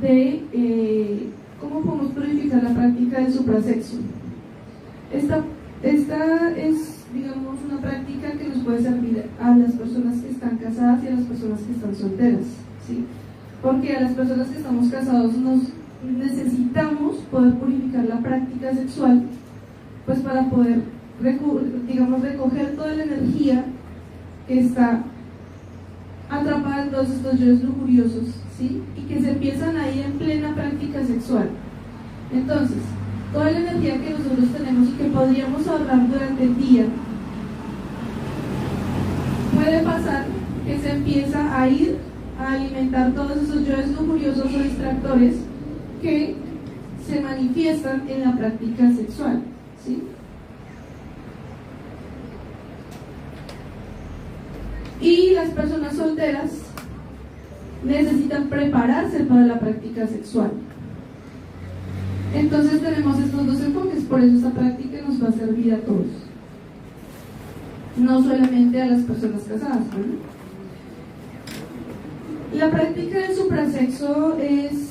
de cómo podemos purificar la práctica del suprasexo. Esta es, digamos, una práctica que nos puede servir a las personas que están casadas y a las personas que están solteras, ¿sí? Porque a las personas que estamos casados necesitamos poder purificar la práctica sexual, pues para poder, digamos, recoger toda la energía que está atrapada en todos estos yoes lujuriosos, ¿sí? Y que se empiezan ahí en plena práctica sexual. Entonces, toda la energía que nosotros tenemos y que podríamos ahorrar durante el día, puede pasar que se empieza a ir a alimentar todos esos yoes lujuriosos o distractores que se manifiestan en la práctica sexual, ¿sí? Y las personas solteras necesitan prepararse para la práctica sexual. Entonces tenemos estos dos enfoques, por eso esta práctica nos va a servir a todos, no solamente a las personas casadas, ¿no? La práctica del suprasexo es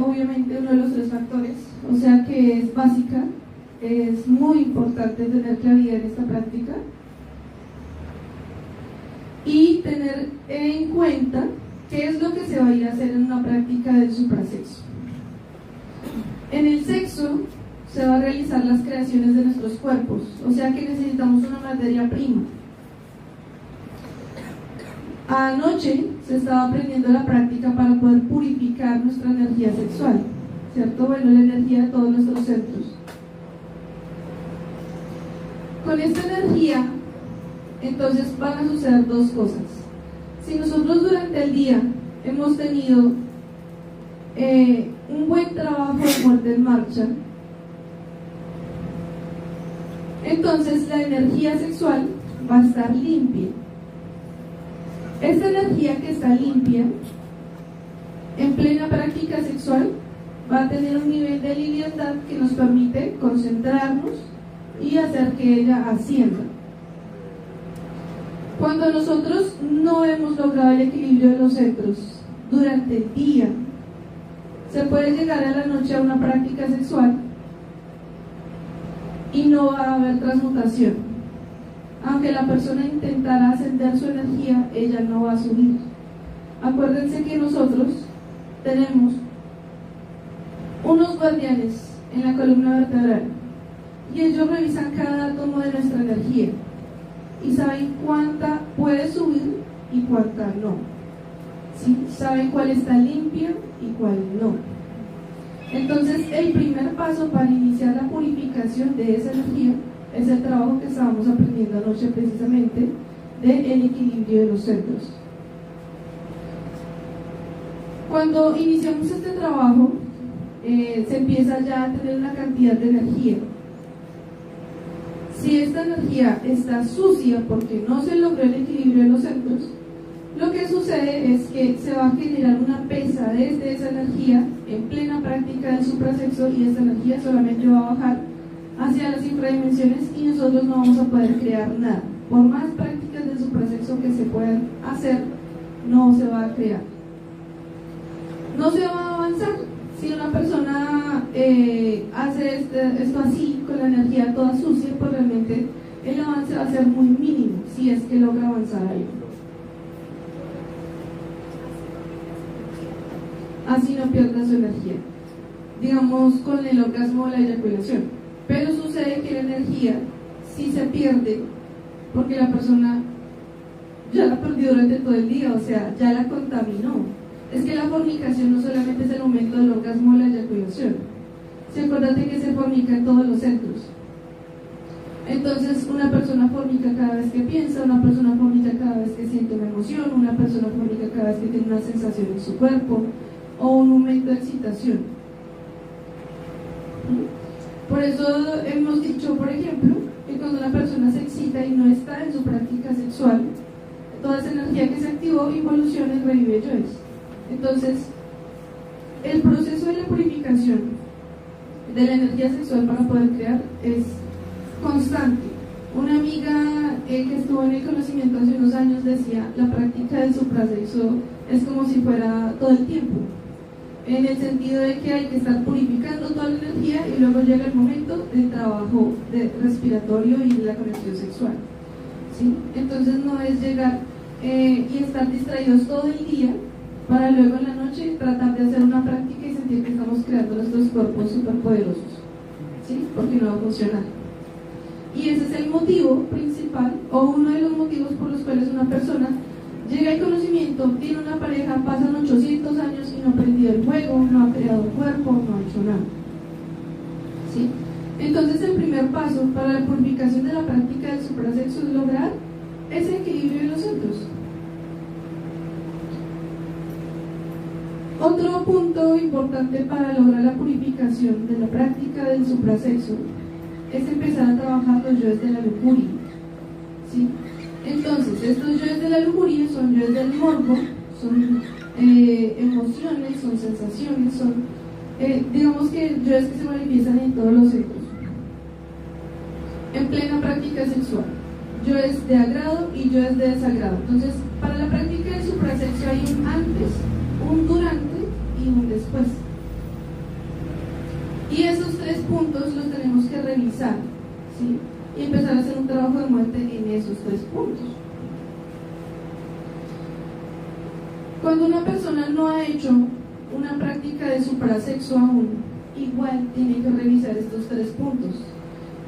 obviamente uno de los 3 factores, o sea que es básica, es muy importante tener claridad en esta práctica y tener en cuenta qué es lo que se va a ir a hacer en una práctica del suprasexo. En el sexo se va a realizar las creaciones de nuestros cuerpos, o sea que necesitamos una materia prima. Anoche se estaba aprendiendo la práctica para poder purificar nuestra energía sexual, ¿cierto? Bueno, la energía de todos nuestros centros. Con esta energía, entonces van a suceder 2 cosas. Si nosotros durante el día hemos tenido un buen trabajo de muerte en marcha, entonces la energía sexual va a estar limpia. Esta energía que está limpia en plena práctica sexual va a tener un nivel de liviandad que nos permite concentrarnos y hacer que ella ascienda. Cuando nosotros no hemos logrado el equilibrio de los centros durante el día, se puede llegar a la noche a una práctica sexual y no va a haber transmutación. Aunque la persona intentara ascender su energía, ella no va a subir. Acuérdense que nosotros tenemos unos guardianes en la columna vertebral y ellos revisan cada átomo de nuestra energía y saben cuánta puede subir y cuánta no, ¿sí? Saben cuál está limpia y cuál no. Entonces el primer paso para iniciar la purificación de esa energía es el trabajo que estábamos aprendiendo anoche precisamente del equilibrio de los centros. Cuando iniciamos este trabajo se empieza ya a tener una cantidad de energía. Si esta energía está sucia porque no se logró el equilibrio de los centros, lo que sucede es que se va a generar una pesadez de esa energía en plena práctica del suprasexo y esa energía solamente va a bajar hacia las infradimensiones y nosotros no vamos a poder crear nada. Por más prácticas del suprasexo que se puedan hacer, no se va a crear. No se va a avanzar. Si una persona hace esto así, con la energía toda sucia, pues realmente el avance va a ser muy mínimo, si es que logra avanzar ahí. Así no pierda su energía, digamos con el orgasmo o la eyaculación. Pero sucede que la energía sí se pierde porque la persona ya la perdió durante todo el día, o sea, ya la contaminó. Es que la fornicación no solamente es el momento del orgasmo o la eyaculación. Se acuérdate que se fornica en todos los centros. Entonces una persona fornica cada vez que piensa, una persona fornica cada vez que siente una emoción, una persona fornica cada vez que tiene una sensación en su cuerpo o un momento de excitación. Por eso hemos dicho, por ejemplo, que cuando una persona se excita y no está en su práctica sexual, toda esa energía que se activó involuciona y revive yoes. Entonces, el proceso de la purificación de la energía sexual para poder crear es constante. Una amiga que estuvo en el conocimiento hace unos años decía, la práctica del suprasexo es como si fuera todo el tiempo. en el sentido de que hay que estar purificando toda la energía y luego llega el momento del trabajo respiratorio y de la conexión sexual, ¿sí? Entonces no es llegar y estar distraídos todo el día para luego en la noche tratar de hacer una práctica y sentir que estamos creando nuestros cuerpos superpoderosos, ¿sí? Porque no va a funcionar. Y ese es el motivo principal, o uno de los motivos por los cuales una persona llega al conocimiento, tiene una pareja, pasan 800 años y no ha aprendido el juego, no ha creado cuerpo, no ha hecho nada, ¿sí? Entonces el primer paso para la purificación de la práctica del suprasexo es lograr ese equilibrio en los centros. Otro punto importante para lograr la purificación de la práctica del suprasexo es empezar a trabajar los yoes de la lujuria, ¿sí? Entonces, estos yoes de la lujuria son yoes del morbo, son emociones, son sensaciones, son, digamos que yoes que se manifiestan en todos los centros. En plena práctica sexual, yoes de agrado y yoes de desagrado. Entonces, para la práctica del suprasexo hay un antes, un durante y un después. Y esos tres puntos los tenemos que revisar, ¿sí? Y empezar a hacer un trabajo de muerte en esos tres puntos. Cuando una persona no ha hecho una práctica de suprasexo aún, igual tiene que revisar estos tres puntos.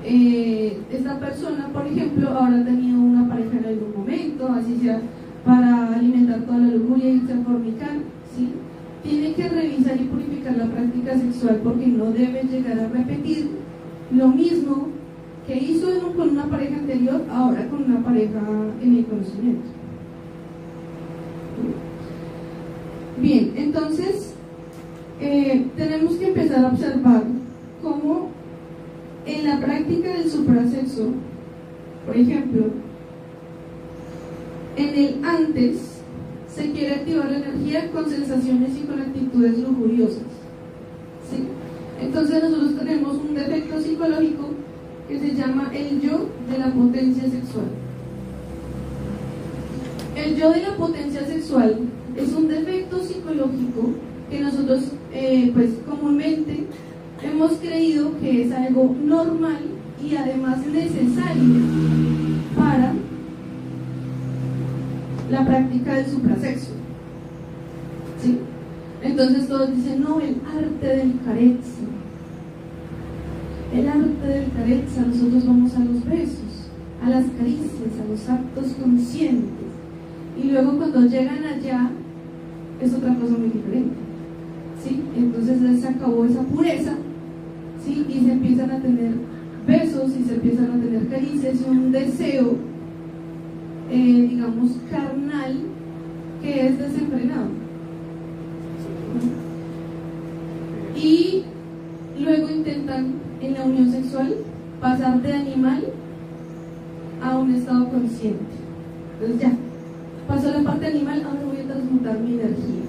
Esta persona, por ejemplo, habrá tenido una pareja en algún momento, así sea para alimentar toda la lujuria y irse a fornicar, ¿sí? Tiene que revisar y purificar la práctica sexual porque no debe llegar a repetir lo mismo que hizo con una pareja anterior, ahora con una pareja en el conocimiento. Bien, entonces tenemos que empezar a observar cómo en la práctica del suprasexo, por ejemplo, en el antes se quiere activar la energía con sensaciones y con actitudes lujuriosas, ¿sí? Entonces nosotros tenemos un defecto psicológico que se llama el yo de la potencia sexual. El yo de la potencia sexual es un defecto psicológico que nosotros pues comúnmente hemos creído que es algo normal y además necesario para la práctica del suprasexo, ¿sí? Entonces todos dicen, no, el arte del carezza. El arte del carezza, nosotros vamos a los besos, a las caricias, a los actos conscientes. Y luego cuando llegan allá, es otra cosa muy diferente, ¿sí? Entonces les acabó esa pureza, ¿sí? Y se empiezan a tener besos y se empiezan a tener caricias y un deseo digamos, carnal, que es desenfrenado. Y luego intentan, en la unión sexual, pasar de animal a un estado consciente. Entonces ya, pasó la parte animal, ahora voy a transmutar mi energía.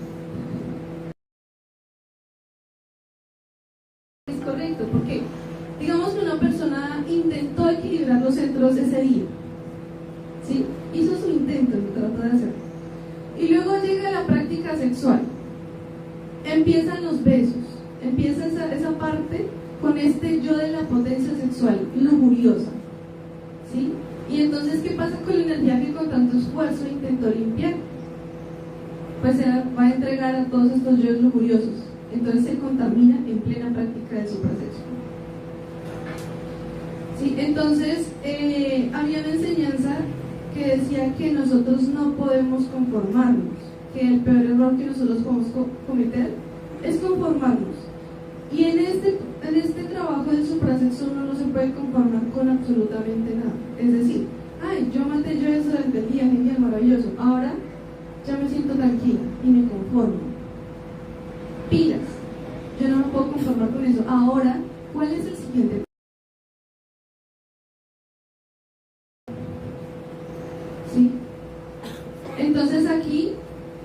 Es correcto, porque digamos que una persona intentó equilibrar los centros ese día, ¿sí? Hizo su intento, lo trató de hacer. Y luego llega la práctica sexual. Empiezan los besos, empieza esa parte con este yo de la potencia sexual, lujuriosa, ¿sí? Y entonces, ¿qué pasa con la energía que con tanto esfuerzo intentó limpiar? Pues se va a entregar a todos estos yoes lujuriosos. Entonces se contamina en plena práctica del suprasexo. ¿Sí? Entonces, había una enseñanza que decía que nosotros no podemos conformarnos, que el peor error que nosotros podemos cometer es conformarnos. Y en este trabajo del suprasexo uno no se puede conformar con absolutamente nada. Es decir, ay, yo maté yo eso durante el día, genial, maravilloso, ahora ya me siento tranquila y me conformo. Pilas, yo no me puedo conformar con eso. Ahora, ¿cuál es el siguiente? ¿Sí? Entonces aquí,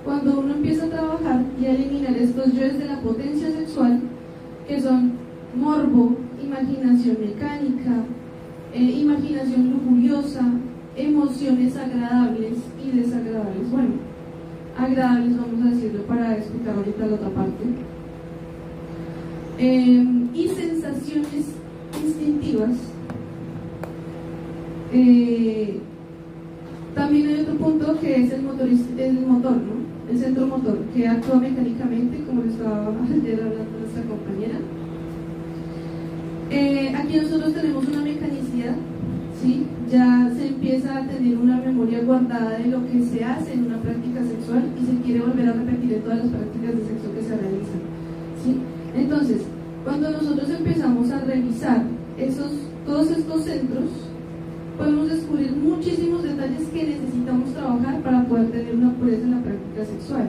cuando uno empieza a trabajar y a eliminar estos yoes de la potencia sexual, que son morbo, imaginación mecánica, imaginación lujuriosa, emociones agradables y desagradables. Bueno, agradables vamos a decirlo para explicar ahorita la otra parte. y sensaciones instintivas. También hay otro punto que es el motor, ¿no? El centro motor, que actúa mecánicamente, como lo estaba ayer hablando nuestra compañera. Aquí nosotros tenemos una mecanicidad, ¿sí? Ya se empieza a tener una memoria guardada de lo que se hace en una práctica sexual y se quiere volver a repetir en todas las prácticas de sexo que se realizan, ¿sí? Entonces, cuando nosotros empezamos a revisar todos estos centros, podemos descubrir muchísimos detalles que necesitamos trabajar para poder tener una pureza en la práctica sexual.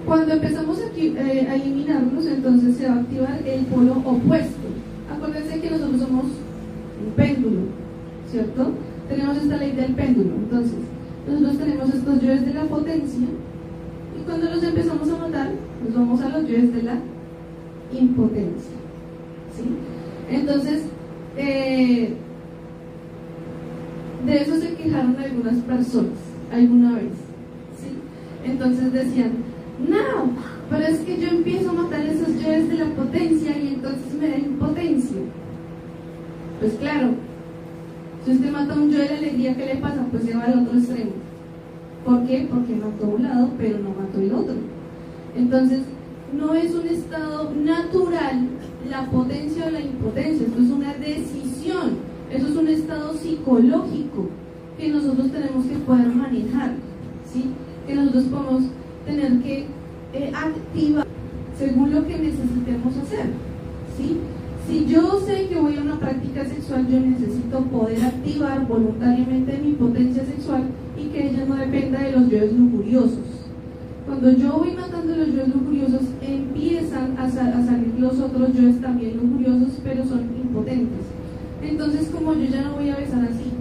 Cuando empezamos aquí, a eliminarlos, entonces se va a activar el polo opuesto. Acuérdense que nosotros somos un péndulo, ¿cierto? Tenemos esta ley del péndulo. Entonces, nosotros tenemos estos yoes de la potencia y cuando los empezamos a matar, nos vamos a los yoes de la impotencia, ¿sí? Entonces, de eso se quejaron algunas personas alguna vez, ¿sí? Entonces decían, no, pero es que yo empiezo a matar esos yoes de la potencia y entonces me da impotencia. Pues claro, si usted mata un yo de la alegría, ¿qué le pasa? Pues se va al otro extremo. ¿Por qué? Porque mató un lado, pero no mató el otro. Entonces, no es un estado natural la potencia o la impotencia, esto es una decisión, eso es un estado psicológico que nosotros tenemos que poder manejar, ¿sí? Que nosotros podemos tener que activar según lo que necesitemos hacer, ¿sí? Si yo sé que voy a una práctica sexual, yo necesito poder activar voluntariamente mi potencia sexual y que ella no dependa de los yoes lujuriosos. Cuando yo voy matando los yoes lujuriosos, empiezan a salir los otros yoes también lujuriosos, pero son impotentes. Entonces, como yo ya no voy a besar así,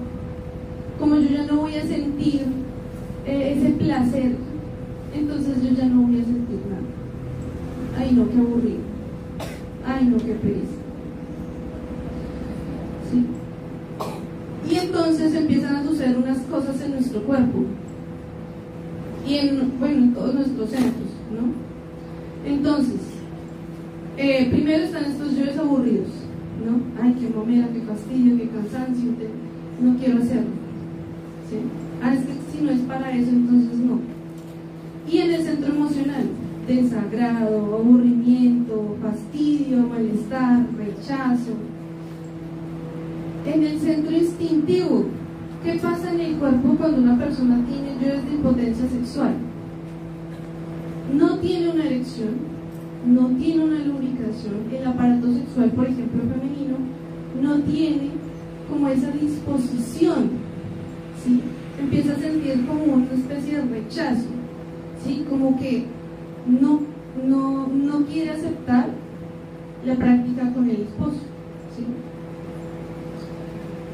como yo ya no voy a sentir ese placer, entonces yo ya no voy a sentir nada. Ay, no, qué aburrido. Ay, no, qué pereza. ¿Sí? Y entonces empiezan a suceder unas cosas en nuestro cuerpo y en todos nuestros centros, ¿no? Entonces, primero están estos yoes aburridos, ¿no? Ay, qué mamera, qué fastidio, qué cansancio, no quiero hacerlo, ¿sí? Ah, es que si no es para eso, entonces no. Y en el centro emocional, desagrado, aburrimiento, fastidio, malestar, rechazo. En el centro instintivo, ¿qué pasa en el cuerpo cuando una persona tiene yoes de impotencia sexual? No tiene una erección, no tiene una lubricación, el aparato sexual, por ejemplo, femenino, no tiene como esa disposición, ¿sí? Empieza a sentir como una especie de rechazo, ¿sí? Como que no quiere aceptar la práctica con el esposo, ¿sí?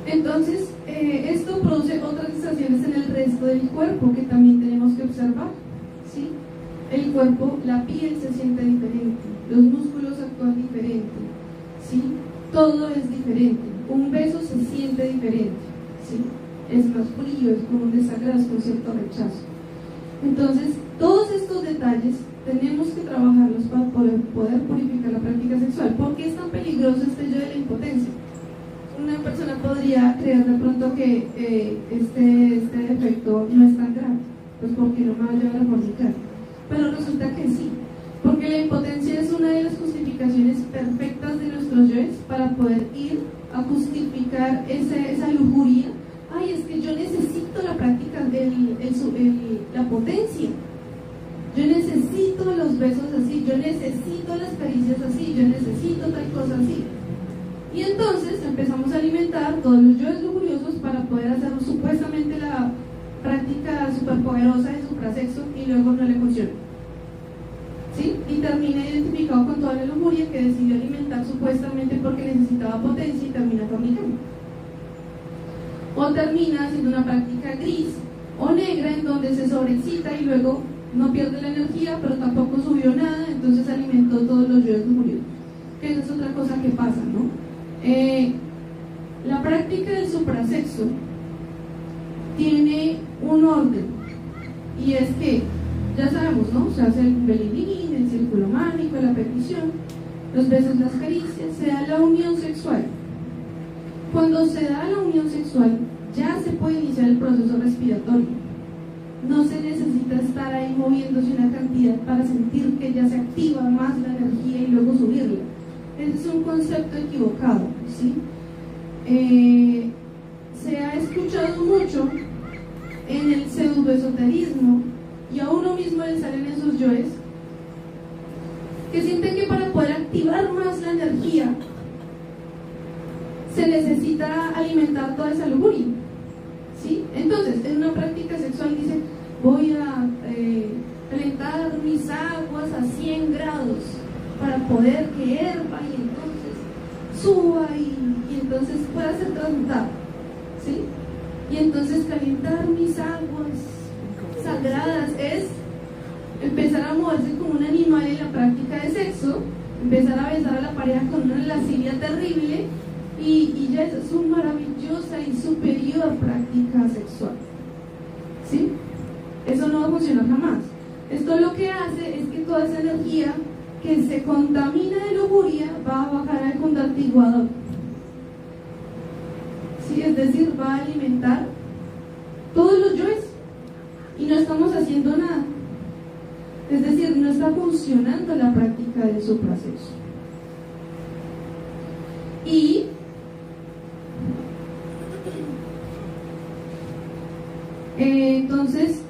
Entonces, esto produce otras sensaciones en el resto del cuerpo que también tenemos que observar, ¿sí? El cuerpo, la piel se siente diferente, los músculos actúan diferente, ¿sí? Todo es diferente, un beso se siente diferente, ¿sí? Es más frío, es como un desagrado, es con cierto rechazo. Entonces, todos estos detalles tenemos que trabajarlos para poder purificar la práctica sexual. ¿Por qué es tan peligroso este yo de la impotencia? Una persona podría creer de pronto que este defecto no es tan grave, pues porque no me va a llevar a fornicar. Pero resulta que sí, porque la impotencia es una de las justificaciones perfectas de nuestros yoes para poder ir a justificar esa lujuria. Ay, es que yo necesito la práctica, la potencia. Yo necesito los besos así, yo necesito las caricias así, yo necesito tal cosa así. Y entonces empezamos a alimentar todos los yoes lujuriosos para poder hacer supuestamente la práctica superpoderosa de suprasexo y luego no le funciona, ¿sí? Y termina identificado con toda la lujuria que decidió alimentar supuestamente porque necesitaba potencia y termina fornicando. O termina haciendo una práctica gris o negra en donde se sobreexcita y luego no pierde la energía pero tampoco subió nada, entonces alimentó todos los yoes lujuriosos, que esa es otra cosa que pasa, ¿no? La práctica del suprasexo tiene un orden y es que ya sabemos, ¿no? Se hace el belidín, el círculo mánico, la petición los besos, las caricias, se da la unión sexual. Cuando se da la unión sexual, ya se puede iniciar el proceso respiratorio. No se necesita estar ahí moviéndose una cantidad para sentir que ya se activa más la energía y luego subirla. Ese es un concepto equivocado, ¿sí? Se ha escuchado mucho en el pseudoesoterismo y a uno mismo le salen esos yoes que sienten que para poder activar más la energía se necesita alimentar toda esa lujuria, ¿sí? Entonces, en una práctica sexual dice, voy a calentar mis aguas a 100 grados para poder que hierva y entonces suba y entonces pueda ser transmutado, ¿sí? Y entonces calentar mis aguas sagradas es empezar a moverse como un animal en la práctica de sexo, empezar a besar a la pareja con una lascivia terrible y ya es una maravillosa y superior práctica sexual, ¿sí? Eso no va a funcionar jamás. Esto lo que hace es que toda esa energía que se contamina de lujuria va a bajar al contartiguador, ¿sí? Es decir, va a alimentar todos los yoes y no estamos haciendo nada. Es decir, no está funcionando la práctica del suprasexo. Y entonces,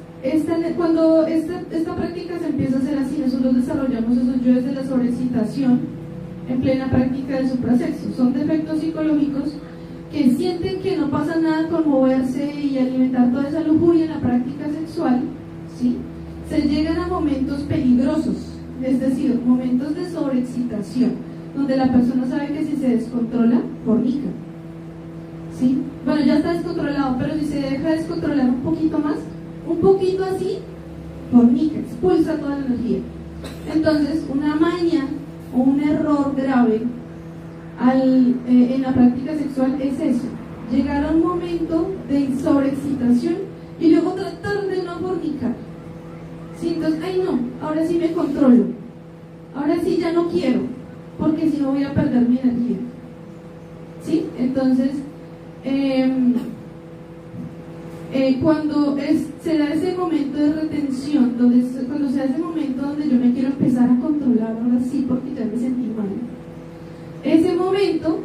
cuando esta práctica se empieza a hacer así, nosotros desarrollamos esos yoes de la sobreexcitación en plena práctica del suprasexo. Son defectos psicológicos que sienten que no pasa nada con moverse y alimentar toda esa lujuria en la práctica sexual, ¿sí? Se llegan a momentos peligrosos, es decir, momentos de sobreexcitación, donde la persona sabe que si se descontrola, fornica, ¿sí? Bueno, ya está descontrolado, pero si se deja descontrolar un poquito más, un poquito así, fornica, expulsa toda la energía. Entonces, una maña o un error grave en la práctica sexual es eso, llegar a un momento de sobreexcitación y luego tratar de no fornicar, ¿sí? Entonces, ay no, ahora sí me controlo, ahora sí ya no quiero, porque si no voy a perder mi energía, ¿sí? Entonces, cuando se da ese momento de retención, cuando se da ese momento donde yo me quiero empezar a controlar, ahora sí, porque ya me sentí mal, ese momento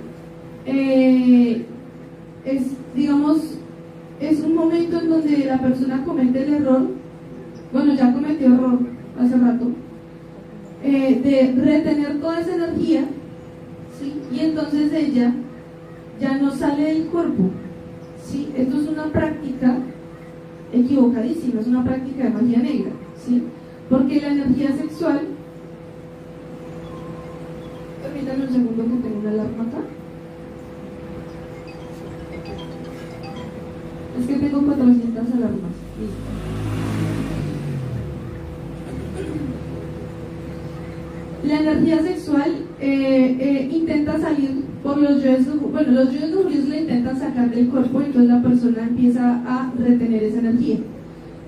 es un momento en donde la persona comete el error, bueno, ya cometió error hace rato, de retener toda esa energía, ¿sí? Y entonces ella ya no sale del cuerpo, ¿sí? Esto es una práctica equivocadísima, es una práctica de magia negra, ¿sí? Porque la energía sexual, permítanme un segundo que tengo una alarma acá, es que tengo 400 alarmas. La energía sexual intenta salir por los yoes, bueno, los yoes lujuriosos la intentan sacar del cuerpo, entonces la persona empieza a retener esa energía,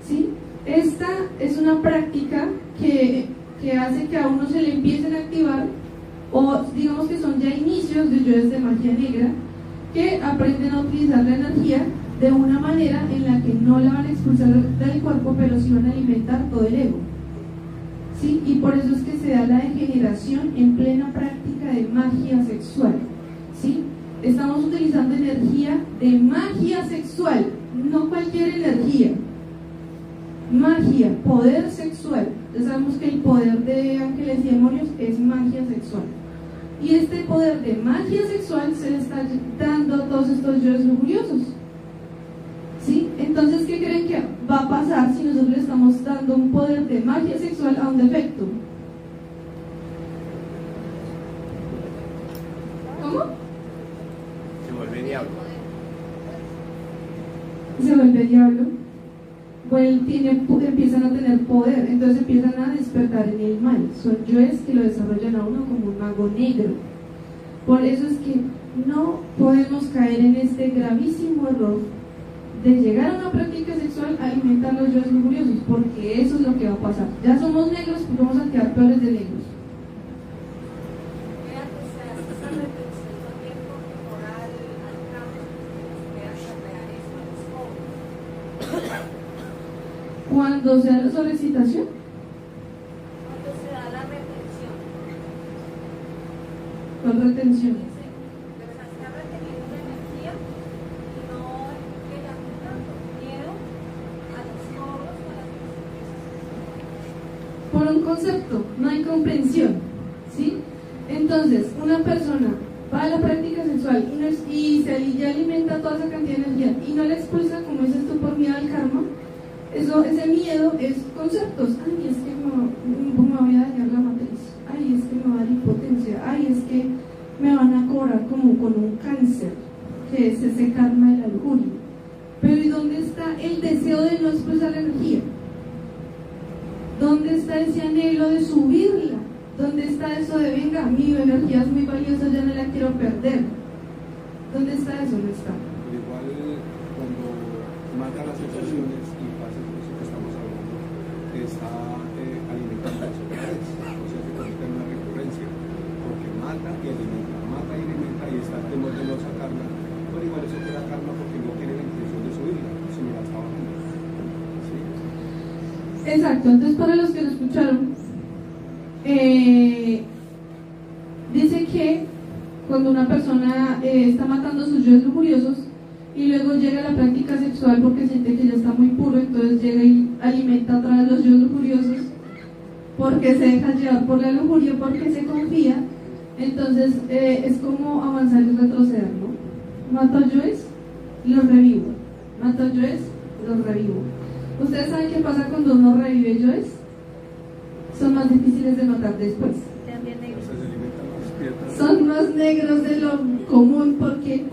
¿sí? Esta es una práctica que hace que a uno se le empiecen a activar, o digamos que son ya inicios de yoes de magia negra, que aprenden a utilizar la energía de una manera en la que no la van a expulsar del cuerpo, pero sí van a alimentar todo el ego, ¿sí? Y por eso es que se da la degeneración en plena práctica de magia sexual, ¿sí? Estamos utilizando energía de magia sexual, no cualquier energía. Magia, poder sexual. Ya sabemos que el poder de ángeles y demonios es magia sexual. Y este poder de magia sexual se le está dando a todos estos yoes lujuriosos, ¿sí? Entonces, ¿qué creen que va a pasar si nosotros le estamos dando un poder de magia sexual a un defecto? ¿Cómo? Se vuelve diablo. Se vuelve diablo. Empiezan a tener poder, entonces empiezan a despertar en el mal. Son yoes que lo desarrollan a uno como un mago negro. Por eso es que no podemos caer en este gravísimo error de llegar a una práctica sexual a alimentar los yoes lujuriosos, porque eso es lo que va a pasar. Ya somos negros, pues vamos a quedar peores de negros. Cuando se da la sobreexcitación, Cuando se da la retención. con retención. Está reteniendo la energía y no le da tanto miedo a los cobros o a las cosas. Por un concepto, no hay comprensión, ¿sí? Entonces, una persona va a la práctica sexual y ya alimenta toda esa cantidad de energía y no la expulsa, como dices tú, por miedo al karma. Ese miedo es conceptos. Ay, es que me voy a dañar la matriz. Ay, es que me va a dar impotencia. Ay, es que me van a cobrar como con un cáncer, que es ese karma de la lujuria. Pero ¿y dónde está el deseo de no expulsar la energía? ¿Dónde está ese anhelo de subirla? ¿Dónde está eso de, venga, mi energía es muy valiosa, ya no la quiero perder? ¿Dónde está eso? No está. Pero igual, cuando mata las sensaciones y pasa el proceso que estamos hablando, que está alimentando las sociedades, o sea, se convierte en una recurrencia, porque mata y alimenta y está el temor de no sacarla, pero igual eso queda karma porque no tiene la intención de subirla, sino la está bajando. ¿Sí? Exacto, entonces para los que lo escucharon, dice que cuando una persona está matando sus yoes lujuriosos y luego llega a la práctica sexual porque siente que ya está muy puro, entonces llega y alimenta otra vez los yoes lujuriosos porque se deja llevar por la lujuria, porque se confía, entonces es como avanzar y retroceder, ¿no? Mato yoes, los revivo, mato yoes, los revivo. ¿Ustedes saben qué pasa cuando uno revive yoes? Son más difíciles de matar después. O sea, se alimentan más despiertas. Son más negros de lo común porque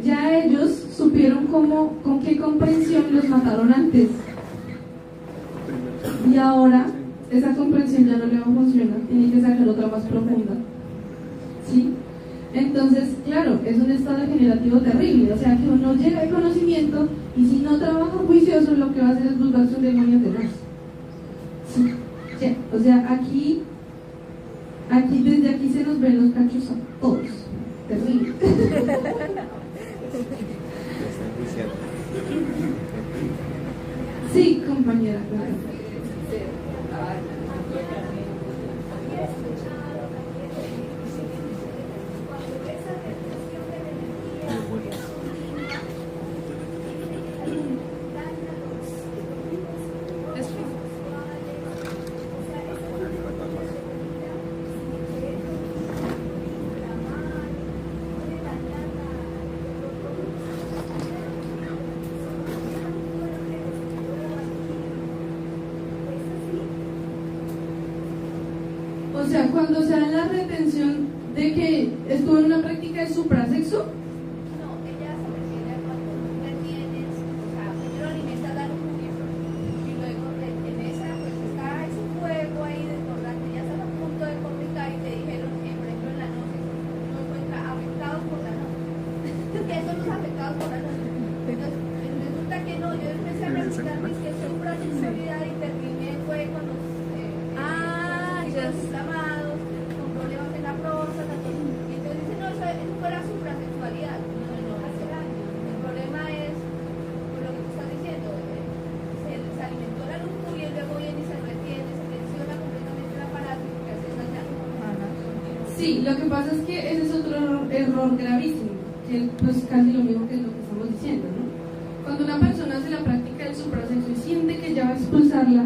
ya ellos supieron con qué comprensión los mataron antes. Y ahora esa comprensión ya no le va a funcionar, tiene que sacar otra más profunda. ¿Sí? Entonces, claro, es un estado degenerativo terrible, o sea que uno llega al conocimiento y si no trabaja juicioso lo que va a hacer es buscarse un demonio tenaz. Sí, ya, o sea, aquí desde aquí se nos ven los cachos a todos, terrible. Sí, compañera, claro. O sea, cuando se da la retención de que estuvo en una práctica de suprasexo. No, ella se refiere a cuando tú retienes, o sea, primero alimenta la lujuria y luego en esa, pues está ese fuego ahí desbordante, ya estás a punto de complicar y te dijeron, por ejemplo, en la noche, no encuentra afectados por la noche. Que son los afectados por la noche. Entonces, resulta que no, yo empecé a practicar mis que suprasexualidad y terminé fue con los inflamados, con problemas en la próstata, y entonces dicen, no, eso fue la suprasexualidad, no hace daño. El problema es, por lo que tú estás diciendo, se alimentó la lujuria y luego viene y se retiene, se tensiona completamente el aparato y lo que hace es dañar. Sí, lo que pasa es que ese es otro error gravísimo, que es pues casi lo mismo que lo que estamos diciendo, ¿no? Cuando una persona hace la práctica del suprasexo y siente que ya va a expulsarla,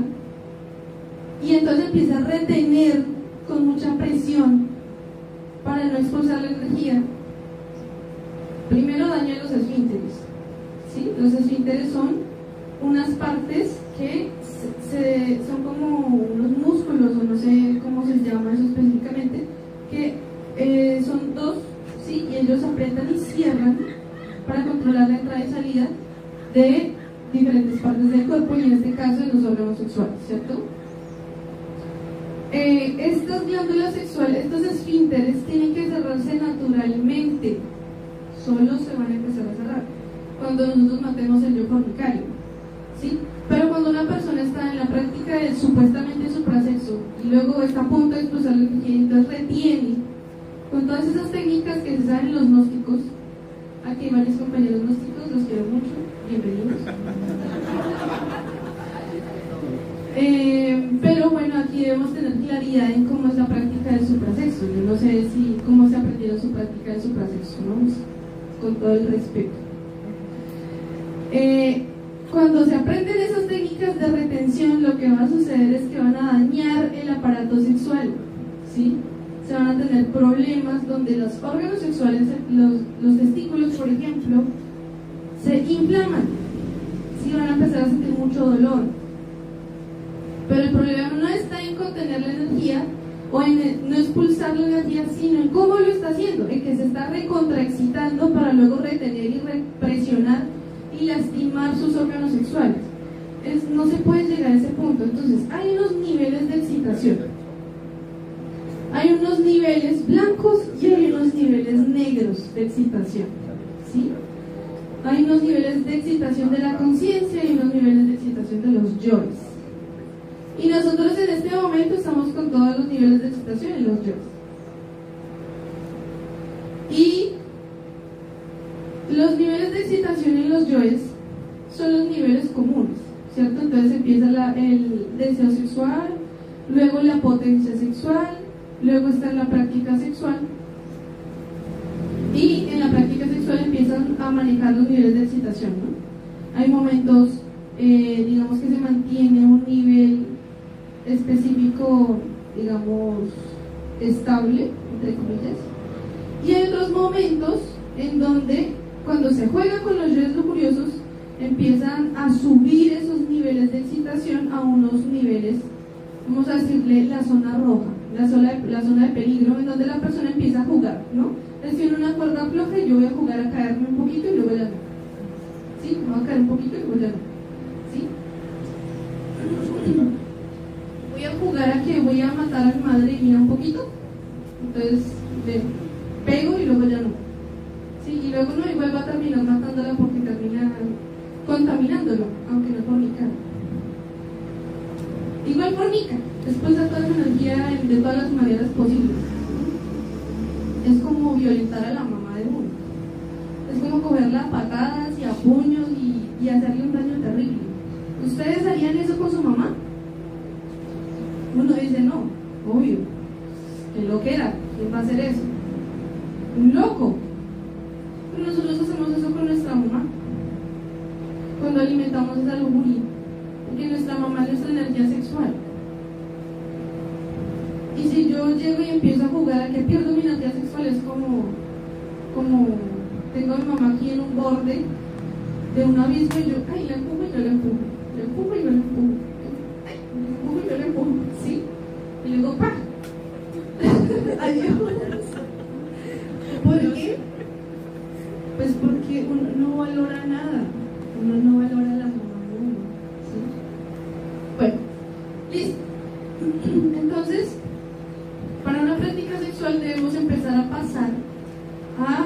y entonces empieza a retener con mucha presión para no expulsar la energía, primero daña los esfínteres, ¿sí? Los esfínteres son unas partes que son como unos músculos, o no sé cómo se llama eso específicamente, que son dos, ¿sí? Y ellos apretan y cierran para controlar la entrada y salida de diferentes partes del cuerpo, y en este caso de los órganos sexuales, ¿cierto? Estas glándulas sexuales, estos esfínteres tienen que cerrarse naturalmente, solo se van a empezar a cerrar cuando nosotros matemos el yo fornicario, ¿sí? Pero cuando una persona está en la práctica del supuestamente suprasexo y luego está a punto de expulsar la energía, entonces retiene con todas esas técnicas que se saben los gnósticos. Aquí hay varios compañeros gnósticos, los quiero mucho, bienvenidos. debemos tener claridad en cómo es la práctica del suprasexo. Yo no sé cómo se aprendieron su práctica del suprasexo, ¿no? Pues, con todo el respeto. Cuando se aprenden esas técnicas de retención, lo que va a suceder es que van a dañar el aparato sexual, ¿sí? Se van a tener problemas donde los órganos sexuales, los testículos, por ejemplo, se inflaman, ¿sí? Van a empezar a sentir mucho dolor. Pero el problema no está en contener la energía o en no expulsar la energía, sino en cómo lo está haciendo, en que se está recontraexcitando para luego retener y presionar y lastimar sus órganos sexuales. No se puede llegar a ese punto. Entonces, hay unos niveles de excitación. Hay unos niveles blancos y hay unos niveles negros de excitación, ¿sí? Hay unos niveles de excitación de la conciencia y unos niveles de excitación de los yoes. Y nosotros en este momento estamos con todos los niveles de excitación en los yoes. Y los niveles de excitación en los yoes son los niveles comunes, ¿cierto? Entonces empieza el deseo sexual, luego la potencia sexual, luego está la práctica sexual, y en la práctica sexual empiezan a manejar los niveles de excitación, ¿no? Hay momentos, digamos, que se mantiene un nivel específico, digamos, estable, entre comillas, y hay otros momentos en donde, cuando se juega con los yoes lujuriosos, empiezan a subir esos niveles de excitación a unos niveles, vamos a decirle, la zona roja, la zona de peligro, en donde la persona empieza a jugar, ¿no? Es decir, en una cuerda floja y yo voy a jugar a caerme un poquito y luego ya no. ¿Sí? Me voy a caer un poquito y luego ya no. ¿Sí? Voy a jugar a que voy a matar a mi madre y mira un poquito, entonces pego y luego ya no. ¿Sí? Y luego no, y vuelvo a terminar matándola porque termina contaminándolo, aunque no fornica. Igual fornica, después da toda esa energía de todas las maneras posibles. Es como violentar a la mamá de uno. Es como cogerla a patadas y a puños y hacerle un daño terrible. ¿Ustedes harían eso con su mamá? Uno dice no, obvio. ¿Qué loquera? ¿Quién va a hacer eso? Un loco. Pero nosotros hacemos eso con nuestra mamá. Cuando alimentamos esa lujuria. Porque nuestra mamá es nuestra energía sexual. Y si yo llego y empiezo a jugar a que pierdo mi energía sexual, es como tengo a mi mamá aquí en un borde de un abismo y yo, ay, la empujo y yo la empujo, la empujo y yo la empujo, ay, la empujo y yo la empujo, ¿sí? Y luego, ¡pah! Adiós. ¿Por qué? Pues porque uno no valora nada, uno no valora la mamá de uno, ¿sí? Bueno, listo. Entonces, para una práctica sexual debemos empezar a pasar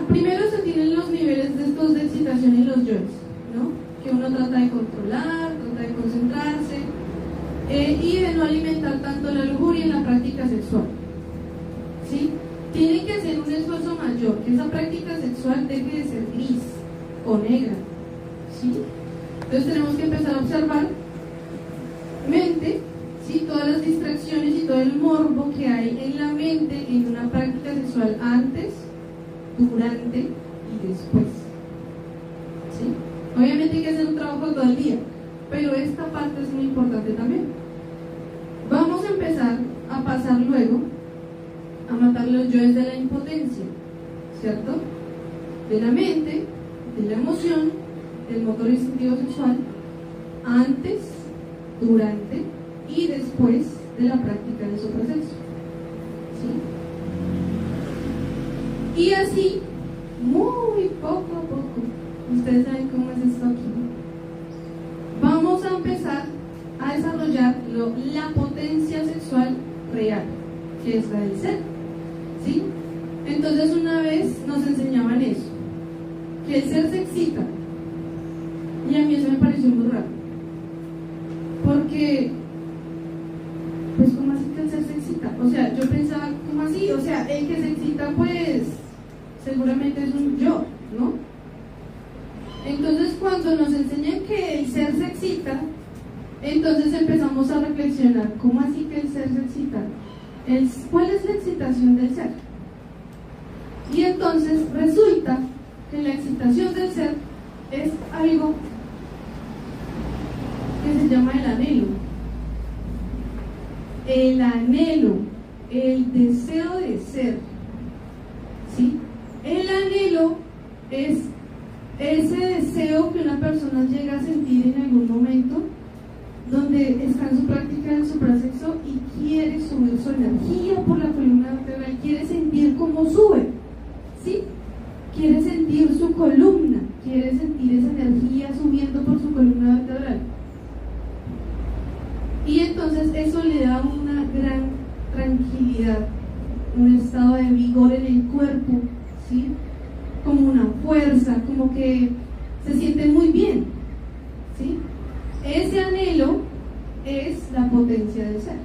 primero se tienen los niveles de estos de excitación y los yoes, ¿no? Que uno trata de controlar, trata de concentrarse y de no alimentar tanto la lujuria en la práctica sexual, ¿sí? Tienen que hacer un esfuerzo mayor, que esa práctica sexual deje de ser gris o negra, ¿sí? Entonces tenemos que empezar a observar mente, ¿sí? Todas las distracciones y todo el morbo que hay en la mente en una práctica sexual antes, durante y después, ¿sí? Obviamente hay que hacer un trabajo todo el día, pero esta parte es muy importante también. Vamos a empezar a pasar luego a matar los yoes de la impotencia, ¿cierto? De la mente, de la emoción, del motor instintivo sexual, antes, durante y después de la práctica del suprasexo, ¿sí? Y así, muy poco a poco, ustedes saben cómo es esto aquí, vamos a empezar a desarrollar la potencia sexual real, que es la del ser, ¿sí? Entonces una vez nos enseñaban eso, que el ser se excita, y a mí eso me pareció muy raro, porque, pues, ¿cómo así que el ser se excita? O sea, yo pensaba, ¿cómo así? O sea, el que se excita, pues, seguramente es un yo, ¿no? Entonces, cuando nos enseñan que el ser se excita, entonces empezamos a reflexionar, ¿cómo así que el ser se excita? ¿Cuál es la excitación del ser? Y entonces resulta que la excitación del ser es algo que se llama el anhelo. El anhelo, el deseo de ser, ¿sí? El anhelo es ese deseo que una persona llega a sentir en algún momento donde está en su práctica del suprasexo y quiere subir su energía por la columna vertebral, quiere sentir cómo sube, ¿sí? Quiere sentir su columna, quiere sentir esa energía subiendo por su columna vertebral. Y entonces eso le da una gran tranquilidad, un estado de vigor en el cuerpo, ¿sí? Como una fuerza, como que se siente muy bien, ¿sí? Ese anhelo es la potencia del ser.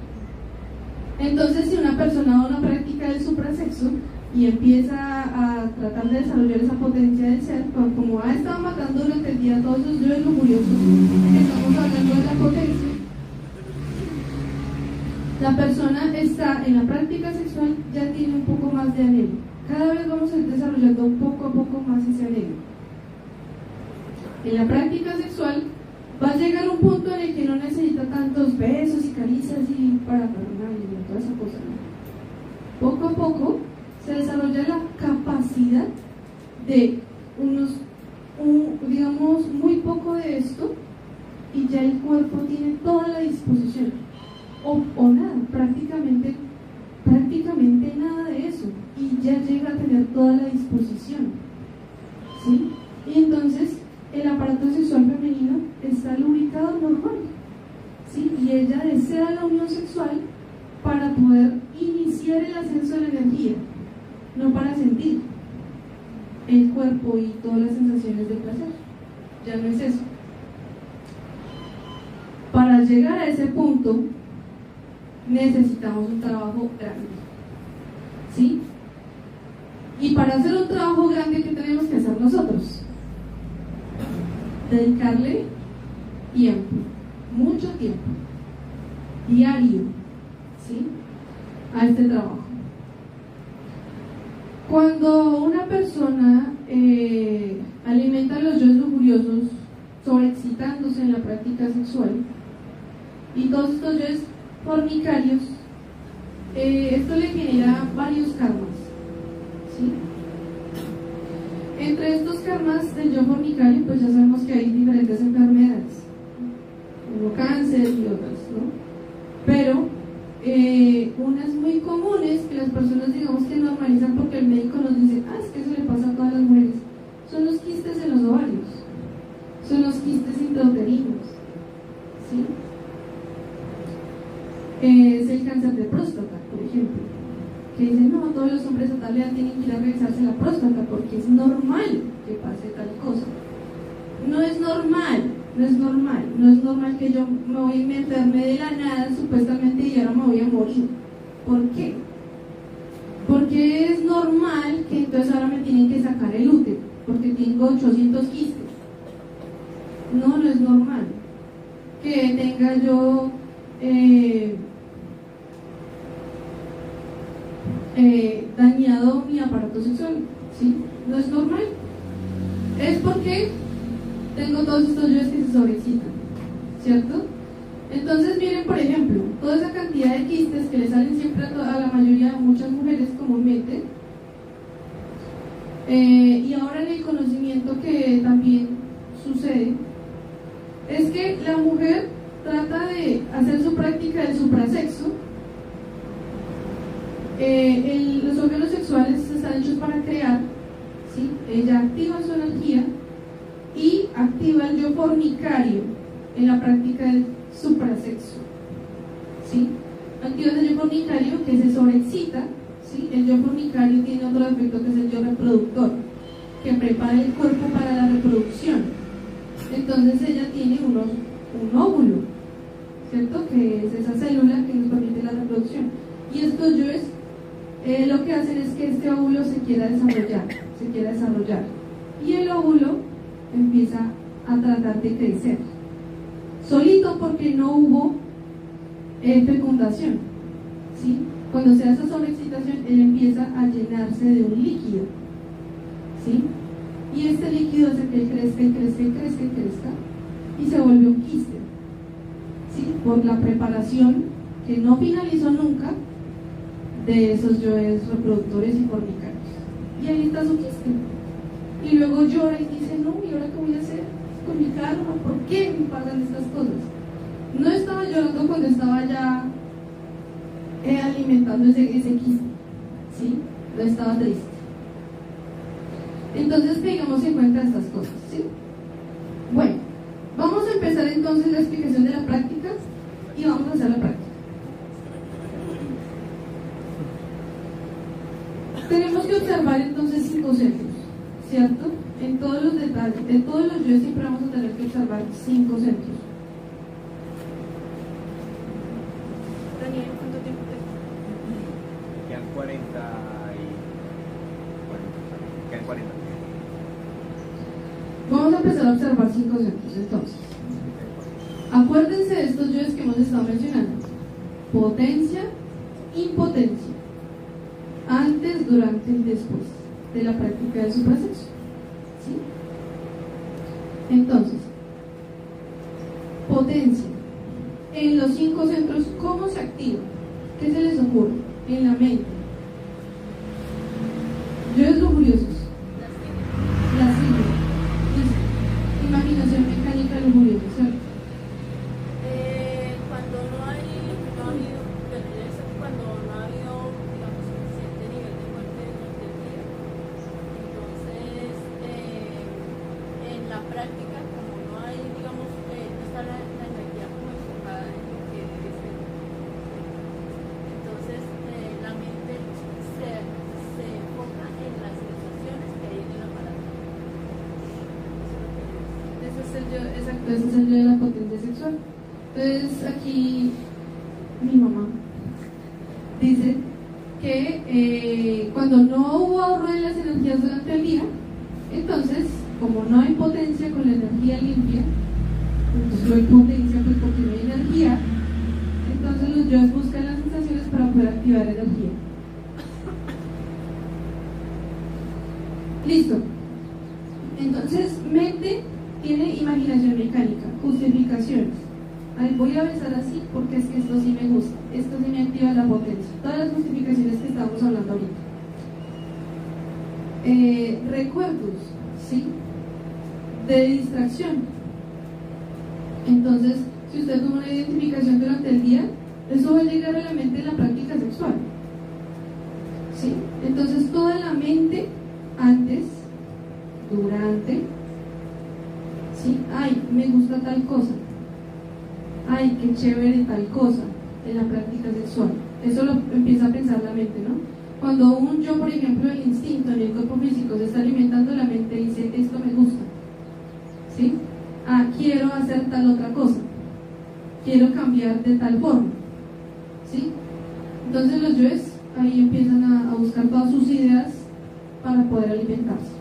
Entonces, si una persona da una práctica del suprasexo y empieza a tratar de desarrollar esa potencia del ser, como ha estado matando durante el día todos esos yoes lujuriosos, estamos hablando de la potencia, la persona está en la práctica sexual, ya tiene un poco más de anhelo. Cada vez vamos a ir desarrollando poco a poco más ese anhelo. En la práctica sexual va a llegar un punto en el que no necesita tantos besos y caricias y parafernalia y toda esa cosa, ¿no? Poco a poco se desarrolla la capacidad de digamos, muy poco de esto y ya el cuerpo tiene toda la disposición. O nada, prácticamente nada de eso, y ya llega a tener toda la disposición, ¿sí? Y entonces el aparato sexual femenino está lubricado normal, ¿sí? Y ella desea la unión sexual para poder iniciar el ascenso de la energía, no para sentir el cuerpo y todas las sensaciones del placer. Ya no es eso. Para llegar a ese punto necesitamos un trabajo grande, ¿sí? Y para hacer un trabajo grande, ¿qué tenemos que hacer nosotros? Dedicarle tiempo, mucho tiempo, diario, ¿sí? A este trabajo. Cuando una persona alimenta los yoes lujuriosos, sobreexcitándose en la práctica sexual, y todos estos yoes fornicarios, esto le genera varios karmas, ¿sí? Entre estos karmas del yo fornicario, pues ya sabemos que hay diferentes enfermedades, como cáncer y otras, ¿no? Pero unas muy comunes que las personas, digamos, que normalizan porque el médico nos dice, es que eso le pasa a todas las mujeres, son los quistes en los ovarios, son los quistes intrauterinos, ¿sí? Es el cáncer de próstata, por ejemplo, que dicen, no, todos los hombres a tal edad tienen que ir a revisarse la próstata porque es normal que pase tal cosa. No es normal, no es normal, no es normal que yo me voy a meterme de la nada supuestamente y ahora me voy a morir. ¿Por qué? Porque es normal que entonces ahora me tienen que sacar el útero porque tengo 800 quistes. No, no es normal que tenga yo dañado mi aparato sexual, ¿sí? No es normal. Es porque tengo todos estos yoes que se sobreexcitan, ¿cierto? Entonces miren, por ejemplo, toda esa cantidad de quistes que le salen siempre a la mayoría, a muchas mujeres comúnmente, y ahora en el conocimiento que también sucede, es que la mujer trata de hacer su práctica del suprasexo. Los órganos sexuales están hechos para crear, ¿sí? Ella activa su energía y activa el yo fornicario en la práctica del suprasexo, ¿sí? Activa el yo fornicario que se sobreexcita, ¿sí? El yo fornicario tiene otro aspecto que es el yo reproductor, que prepara el cuerpo para la reproducción. Entonces ella tiene un óvulo, ¿cierto? Que es esa célula que nos permite la reproducción. Y estos yoes lo que hacen es que este óvulo se quiera desarrollar. Y el óvulo empieza a tratar de crecer. Solito porque no hubo fecundación, ¿sí? Cuando se hace esa sobreexcitación, él empieza a llenarse de un líquido, ¿sí? Y este líquido hace que él crezca y crezca y crezca y crezca y se vuelve un quiste, ¿sí? Por la preparación que no finalizó nunca de esos yoes reproductores y fornicarios. Y ahí está su quiste. Y luego llora y dice, no, ¿y ahora qué voy a hacer con mi karma? ¿Por qué me pasan estas cosas? No estaba llorando cuando estaba ya alimentando ese quiste, ¿sí? No estaba triste. Entonces tengamos en cuenta estas cosas, ¿sí? Bueno, vamos a empezar entonces la explicación de la práctica y vamos a hacer la práctica. Tenemos que observar entonces 5 centros, ¿cierto? En todos los detalles, en todos los yoes siempre vamos a tener que observar 5 centros. Daniel, ¿cuánto tiempo te Quedan 40 quedan 40. Vamos a empezar a observar 5 centros entonces. Acuérdense de estos yoes que hemos estado mencionando: potencia, impotencia, antes, durante y después de la práctica del suprasexo, ¿sí? Entonces, potencia. En los 5 centros, ¿cómo se activa? ¿Qué se les ocurre? En la mente. Yoes lujuriosos. Lascivia. Listo. Imaginación mecánica lujuriosa, ¿cierto? cuando no ha habido, cuando no ha habido, digamos, suficiente nivel de muerte durante el día, entonces en la práctica, como no hay, digamos, no está la energía como enfocada en lo que debe ser, entonces la mente se enfoca en las sensaciones que hay en el aparato. Ese es el yo, exacto, ese es el yo de la potencia sexual. Entonces aquí mi mamá dice que cuando no hubo ahorro de las energías durante el día, entonces como no hay potencia con la energía limpia, entonces no hay potencia pues porque no hay energía, entonces los yoes buscan las sensaciones para poder activar energía. Listo. Entonces mente tiene imaginación mecánica, justificaciones. Ay, voy a besar así porque es que esto sí me gusta, esto sí me activa la potencia. Todas las justificaciones que estamos hablando ahorita. Recuerdos, ¿sí? De distracción. Entonces, si usted tuvo una identificación durante el día, eso va a llegar a la mente en la práctica sexual, ¿sí? Entonces, toda la mente antes, durante, ¿sí? Ay, me gusta tal cosa. Ay, qué chévere tal cosa en la práctica sexual. Eso lo empieza a pensar la mente, ¿no? Cuando yo, por ejemplo, el instinto en el cuerpo físico se está alimentando, la mente dice, esto me gusta, ¿sí? Ah, quiero hacer tal otra cosa, quiero cambiar de tal forma, ¿sí? Entonces los yoes ahí empiezan a buscar todas sus ideas para poder alimentarse.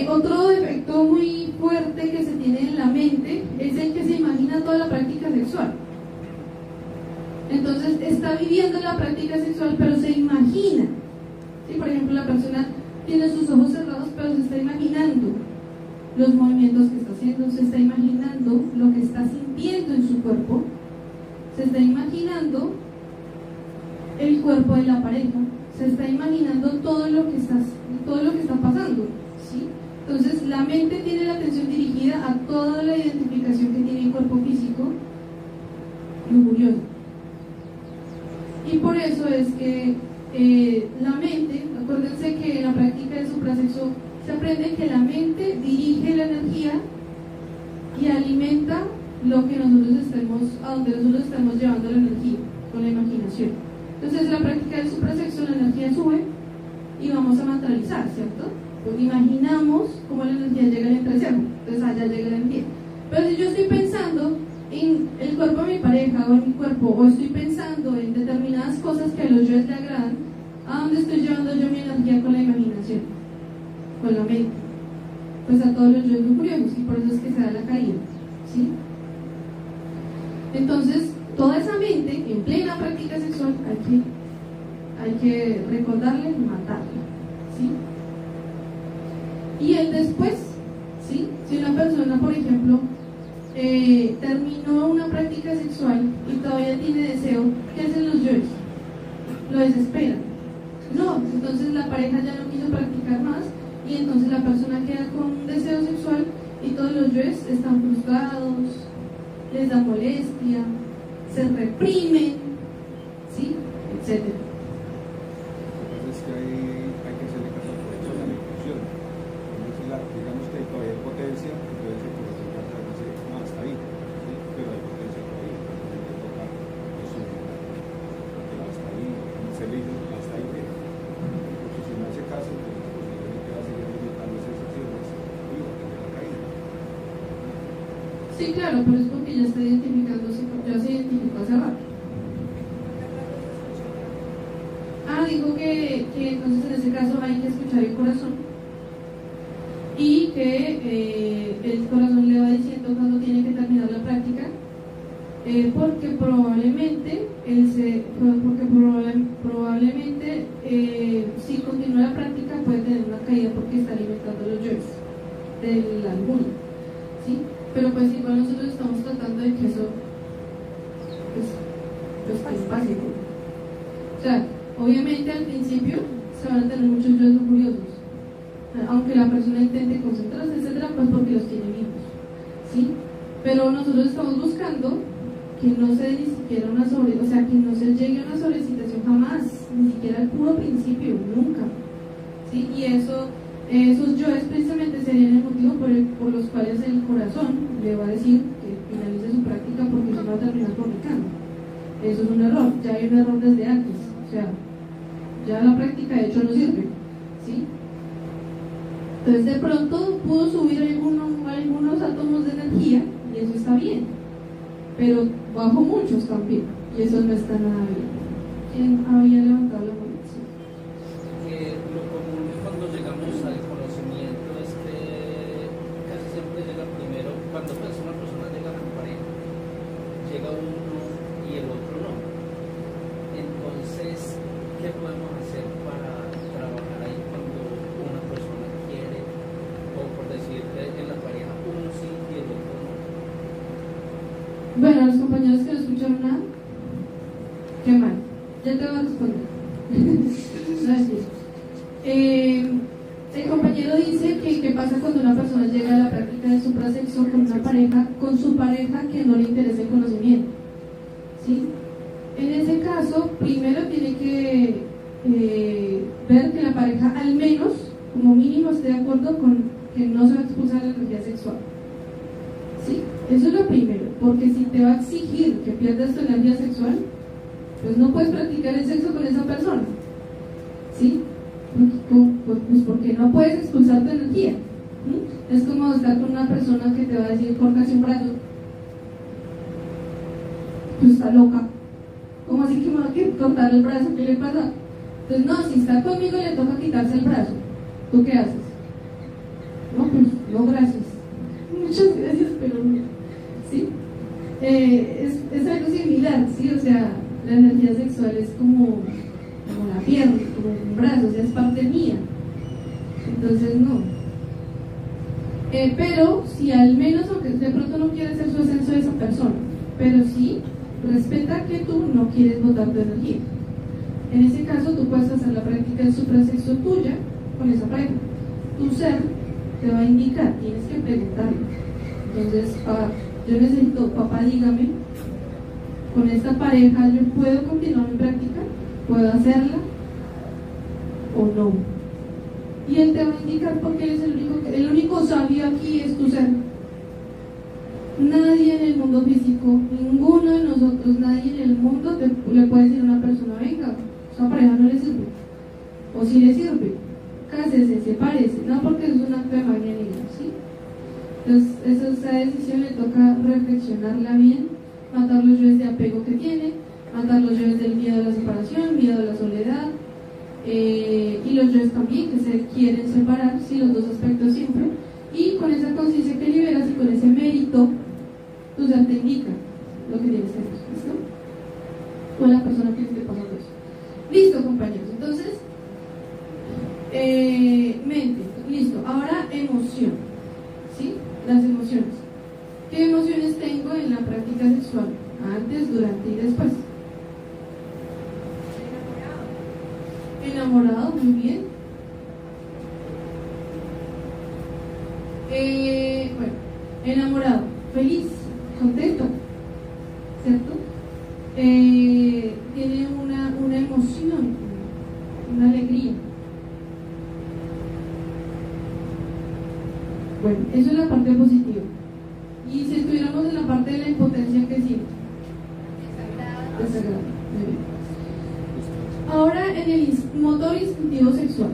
Otro defecto muy fuerte que se tiene en la mente es el que se imagina toda la práctica sexual. Entonces está viviendo la práctica sexual pero se imagina, ¿sí? Por ejemplo, la persona tiene sus ojos cerrados pero se está imaginando los movimientos que está haciendo, se está imaginando lo que está sintiendo en su cuerpo, se está imaginando el cuerpo de la pareja, se está imaginando todo lo que está pasando, ¿sí? Entonces la mente tiene la atención dirigida a toda la identificación que tiene el cuerpo físico lujurioso. Y por eso es que la mente, acuérdense que en la práctica del suprasexo se aprende que la mente dirige la energía y alimenta lo que nosotros estemos, a donde nosotros estamos llevando la energía, con la imaginación. Entonces en la práctica del suprasexo la energía sube y vamos a materializar, ¿cierto? Pues imaginamos cómo la energía llega al entrecejo, entonces allá llega la energía. Pero si yo estoy pensando en el cuerpo de mi pareja o en mi cuerpo, o estoy pensando en determinadas cosas que a los yoes le agradan, ¿a dónde estoy llevando yo mi energía con la imaginación? Con la mente. Pues a todos los yoes lujuriosos, y por eso es que se da la caída, ¿sí? Entonces, toda esa mente ¿qué hacen los yoes? Lo desesperan. No, entonces la pareja ya no quiso practicar más y entonces la persona queda con un deseo sexual y todos los yoes están frustrados, les da molestia, se reprimen, ¿sí? Etcétera. Entonces que hay que hacerle caso por eso a la ejecución. Digamos que todavía hay potencia, entonces el corazón trata de decir, no, hasta ahí, ¿sí? Pero hay potencia todavía, entonces hay que tocar eso, pero hasta ahí, se le dice, hasta ahí bien. Porque si no hace caso, entonces posiblemente va a seguir limitando sensaciones y va a tener la caída. Sí, claro, pero es porque ya está identificándose, ya se identificó hace rato. Digo que entonces en ese caso hay que escuchar el corazón y que el corazón le va diciendo cuando tiene que terminar la práctica, porque probablemente si continúa la práctica puede tener una caída porque está alimentando los yoes del alguno, ¿sí? Pero pues igual nosotros estamos tratando de que eso pues que pase, ¿no? O sea, obviamente al principio se van a tener muchos yoes curiosos, aunque la persona intente concentrarse, etcétera, pues porque los tiene vivos, ¿sí? Pero nosotros estamos buscando que no se dé ni siquiera o sea, que no se llegue a una sobrecitación jamás, ni siquiera al puro principio, nunca, ¿sí? Y esos yoes precisamente serían el motivo por los cuales el corazón le va a decir que finalice su práctica porque si no va a terminar fornicando. Eso es un error, ya hay un error desde antes, o sea, ya la práctica de hecho no sirve, ¿sí? Entonces de pronto pudo subir algunos átomos de energía y eso está bien, pero bajó muchos también y eso no está nada bien. ¿Quién había levantado la mano? Sí. Lo común cuando llegamos al conocimiento es que casi siempre llega primero, cuando pues una persona llega a la pareja, llega uno y el otro no. Entonces, ¿qué podemos hacer para trabajar ahí cuando una persona quiere, o por decirte, en la pareja uno sí y el otro no? Bueno, a los compañeros que no escucharon nada, qué mal, ya te voy a responder. Gracias. El compañero dice que qué pasa cuando una persona llega a la práctica de suprasexo con su pareja que no le interesa el conocimiento, ¿sí? En ese caso, primero tiene que ver que la pareja al menos, como mínimo, esté de acuerdo con que no se va a expulsar la energía sexual, ¿sí? Eso es lo primero, porque si te va a exigir que pierdas tu energía sexual, pues no puedes practicar el sexo con esa persona, ¿sí? Pues porque no puedes expulsar tu energía. Es como estar con una persona que te va a decir córtase un brazo, pues está loca. ¿Cómo así que me va a cortar el brazo? ¿Qué le pasa? Entonces no, si está conmigo le toca quitarse el brazo. ¿Tú qué haces? No, pues no, gracias. Muchas gracias, pero no. ¿Sí? Es algo similar, ¿sí? O sea, la energía sexual es como la pierna, como un brazo, o sea, es parte mía. Entonces no. Pero si al menos, aunque de pronto no quiere hacer su ascenso de esa persona, pero sí respeta que tú no quieres botar tu energía. En ese caso tú puedes hacer la práctica del suprasexo tuya con esa pareja. Tu ser te va a indicar, tienes que preguntarle. Entonces, yo necesito, papá, dígame, con esta pareja yo puedo continuar mi práctica, puedo hacerla o no. Y él te va a indicar porque él es el único sabio aquí es tu ser. Nadie en el mundo físico, ninguno de nosotros, nadie en el mundo le puede decir a una persona, venga, esa pareja no le sirve, o si le sirve, cásese, sepárese, no porque es un acto de magia negra, ¿sí? Entonces esa decisión le toca reflexionarla bien, matar los yoes de apego que tiene, matar los yoes del miedo a la separación, miedo a la soledad, y los yoes también que se quieren separar, sí, los dos aspectos siempre, y con esa conciencia que liberas y con ese mérito, tu ser te indica lo que tienes que hacer, ¿listo? O la persona que esté pasando eso. Listo, compañeros, entonces, mente, listo, ahora emoción, ¿sí? Las emociones. ¿Qué emociones tengo en la práctica sexual? Antes, durante y después. Enamorado, muy bien. Bueno, enamorado, feliz, contento, ¿cierto? Tiene una emoción, una alegría. Bueno, eso es la parte positiva. Y si estuviéramos en la parte de la impotencia, ¿qué siente? Desagrado. Muy bien. Ahora en el motor instintivo sexual.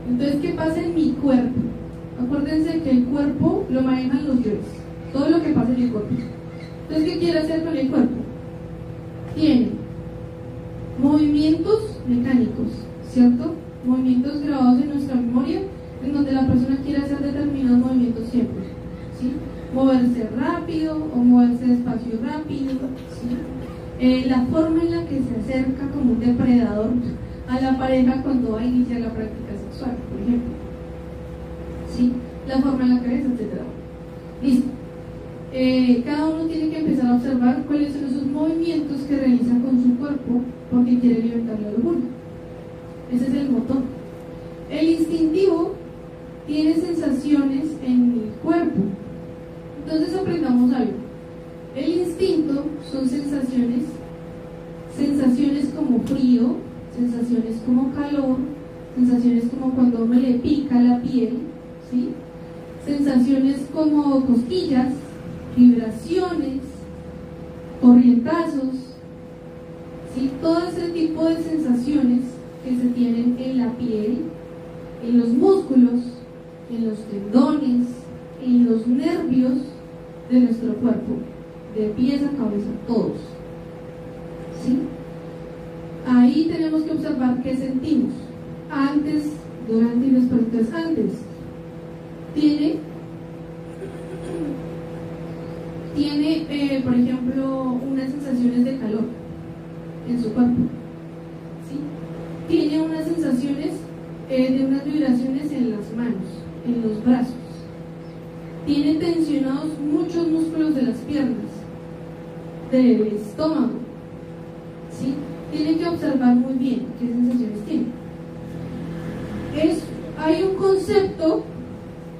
Entonces, ¿qué pasa en mi cuerpo? Acuérdense que el cuerpo lo manejan los yoes, todo lo que pasa en el cuerpo. Entonces, ¿qué quiere hacer con el cuerpo? Tiene movimientos mecánicos, ¿cierto? Movimientos grabados en nuestra memoria, en donde la persona quiere hacer determinados movimientos siempre, ¿sí? Moverse rápido o moverse despacio rápido, ¿sí? La forma en la que se acerca como un depredador a la pareja cuando va a iniciar la práctica sexual, por ejemplo, ¿sí? La forma en la cabeza, etc. Listo. Cada uno tiene que empezar a observar cuáles son esos movimientos que realiza con su cuerpo porque quiere alimentar la lujuria. Ese es el motor. El instintivo tiene sensaciones en el cuerpo. Entonces aprendamos algo. El instinto son sensaciones como frío, sensaciones como calor, sensaciones como cuando a uno le pica la piel, ¿sí? Sensaciones como cosquillas, vibraciones, corrientazos, ¿sí? Todo ese tipo de sensaciones que se tienen en la piel, en los músculos, en los tendones, en los nervios de nuestro cuerpo, de pies a cabeza, todos, ¿sí? Ahí tenemos que observar qué sentimos antes, durante y después. Entonces, antes tiene por ejemplo, unas sensaciones de calor en su cuerpo, ¿sí? Tiene unas sensaciones de unas vibraciones en las manos, en los brazos. Tiene tensionados muchos músculos de las piernas, del estómago, ¿sí? Tiene que observar muy bien qué sensaciones tiene. Hay un concepto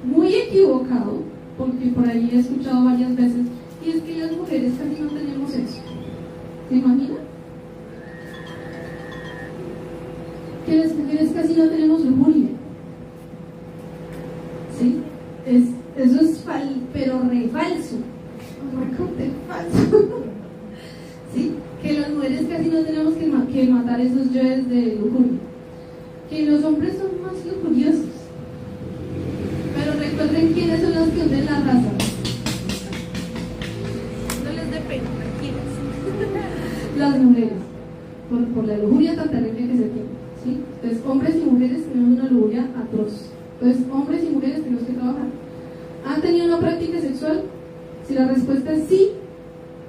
muy equivocado, porque por ahí he escuchado varias veces, y es que las mujeres casi no tenemos eso. ¿Se imaginan? Que las mujeres casi no tenemos lujuria. ¿Sí? Eso es pero re falso. Recorte falso. ¿Sí? Que las mujeres casi no tenemos que matar esos yoes de lujuria. Que los hombres son más lujuriosos. Pero recuerden quiénes son los que hunden la raza. No les dé pena, tranquilas. Las mujeres. Por la lujuria tan terrible que se tiene, ¿sí? Entonces, hombres y mujeres tenemos una lujuria atroz. Entonces, hombres y mujeres tenemos que trabajar. ¿Han tenido una práctica sexual? Si la respuesta es sí,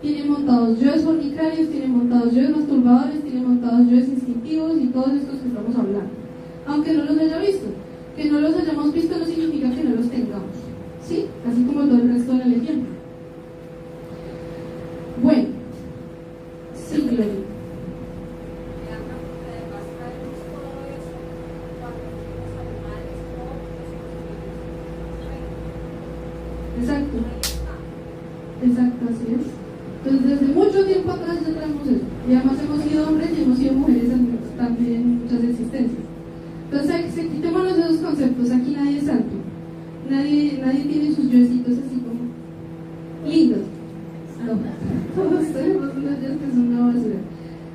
tienen montados yoes fornicarios, tienen montados yoes masturbadores, tienen montados yoes instintivos y todos estos que estamos hablando. Aunque no los haya visto. Que no los hayamos visto no significa que no los tengamos, ¿sí? Así como todo el resto de la legión. Bueno, sí, Gloria. Exacto, exacto, así es. Entonces, desde mucho tiempo atrás ya traemos eso. Y además hemos sido hombres y hemos sido mujeres también en muchas existencias. Entonces, quitémonos de esos conceptos. Aquí nadie es santo. Nadie tiene sus yoecitos así como lindos. No, todos tenemos unos yoes que son una basura.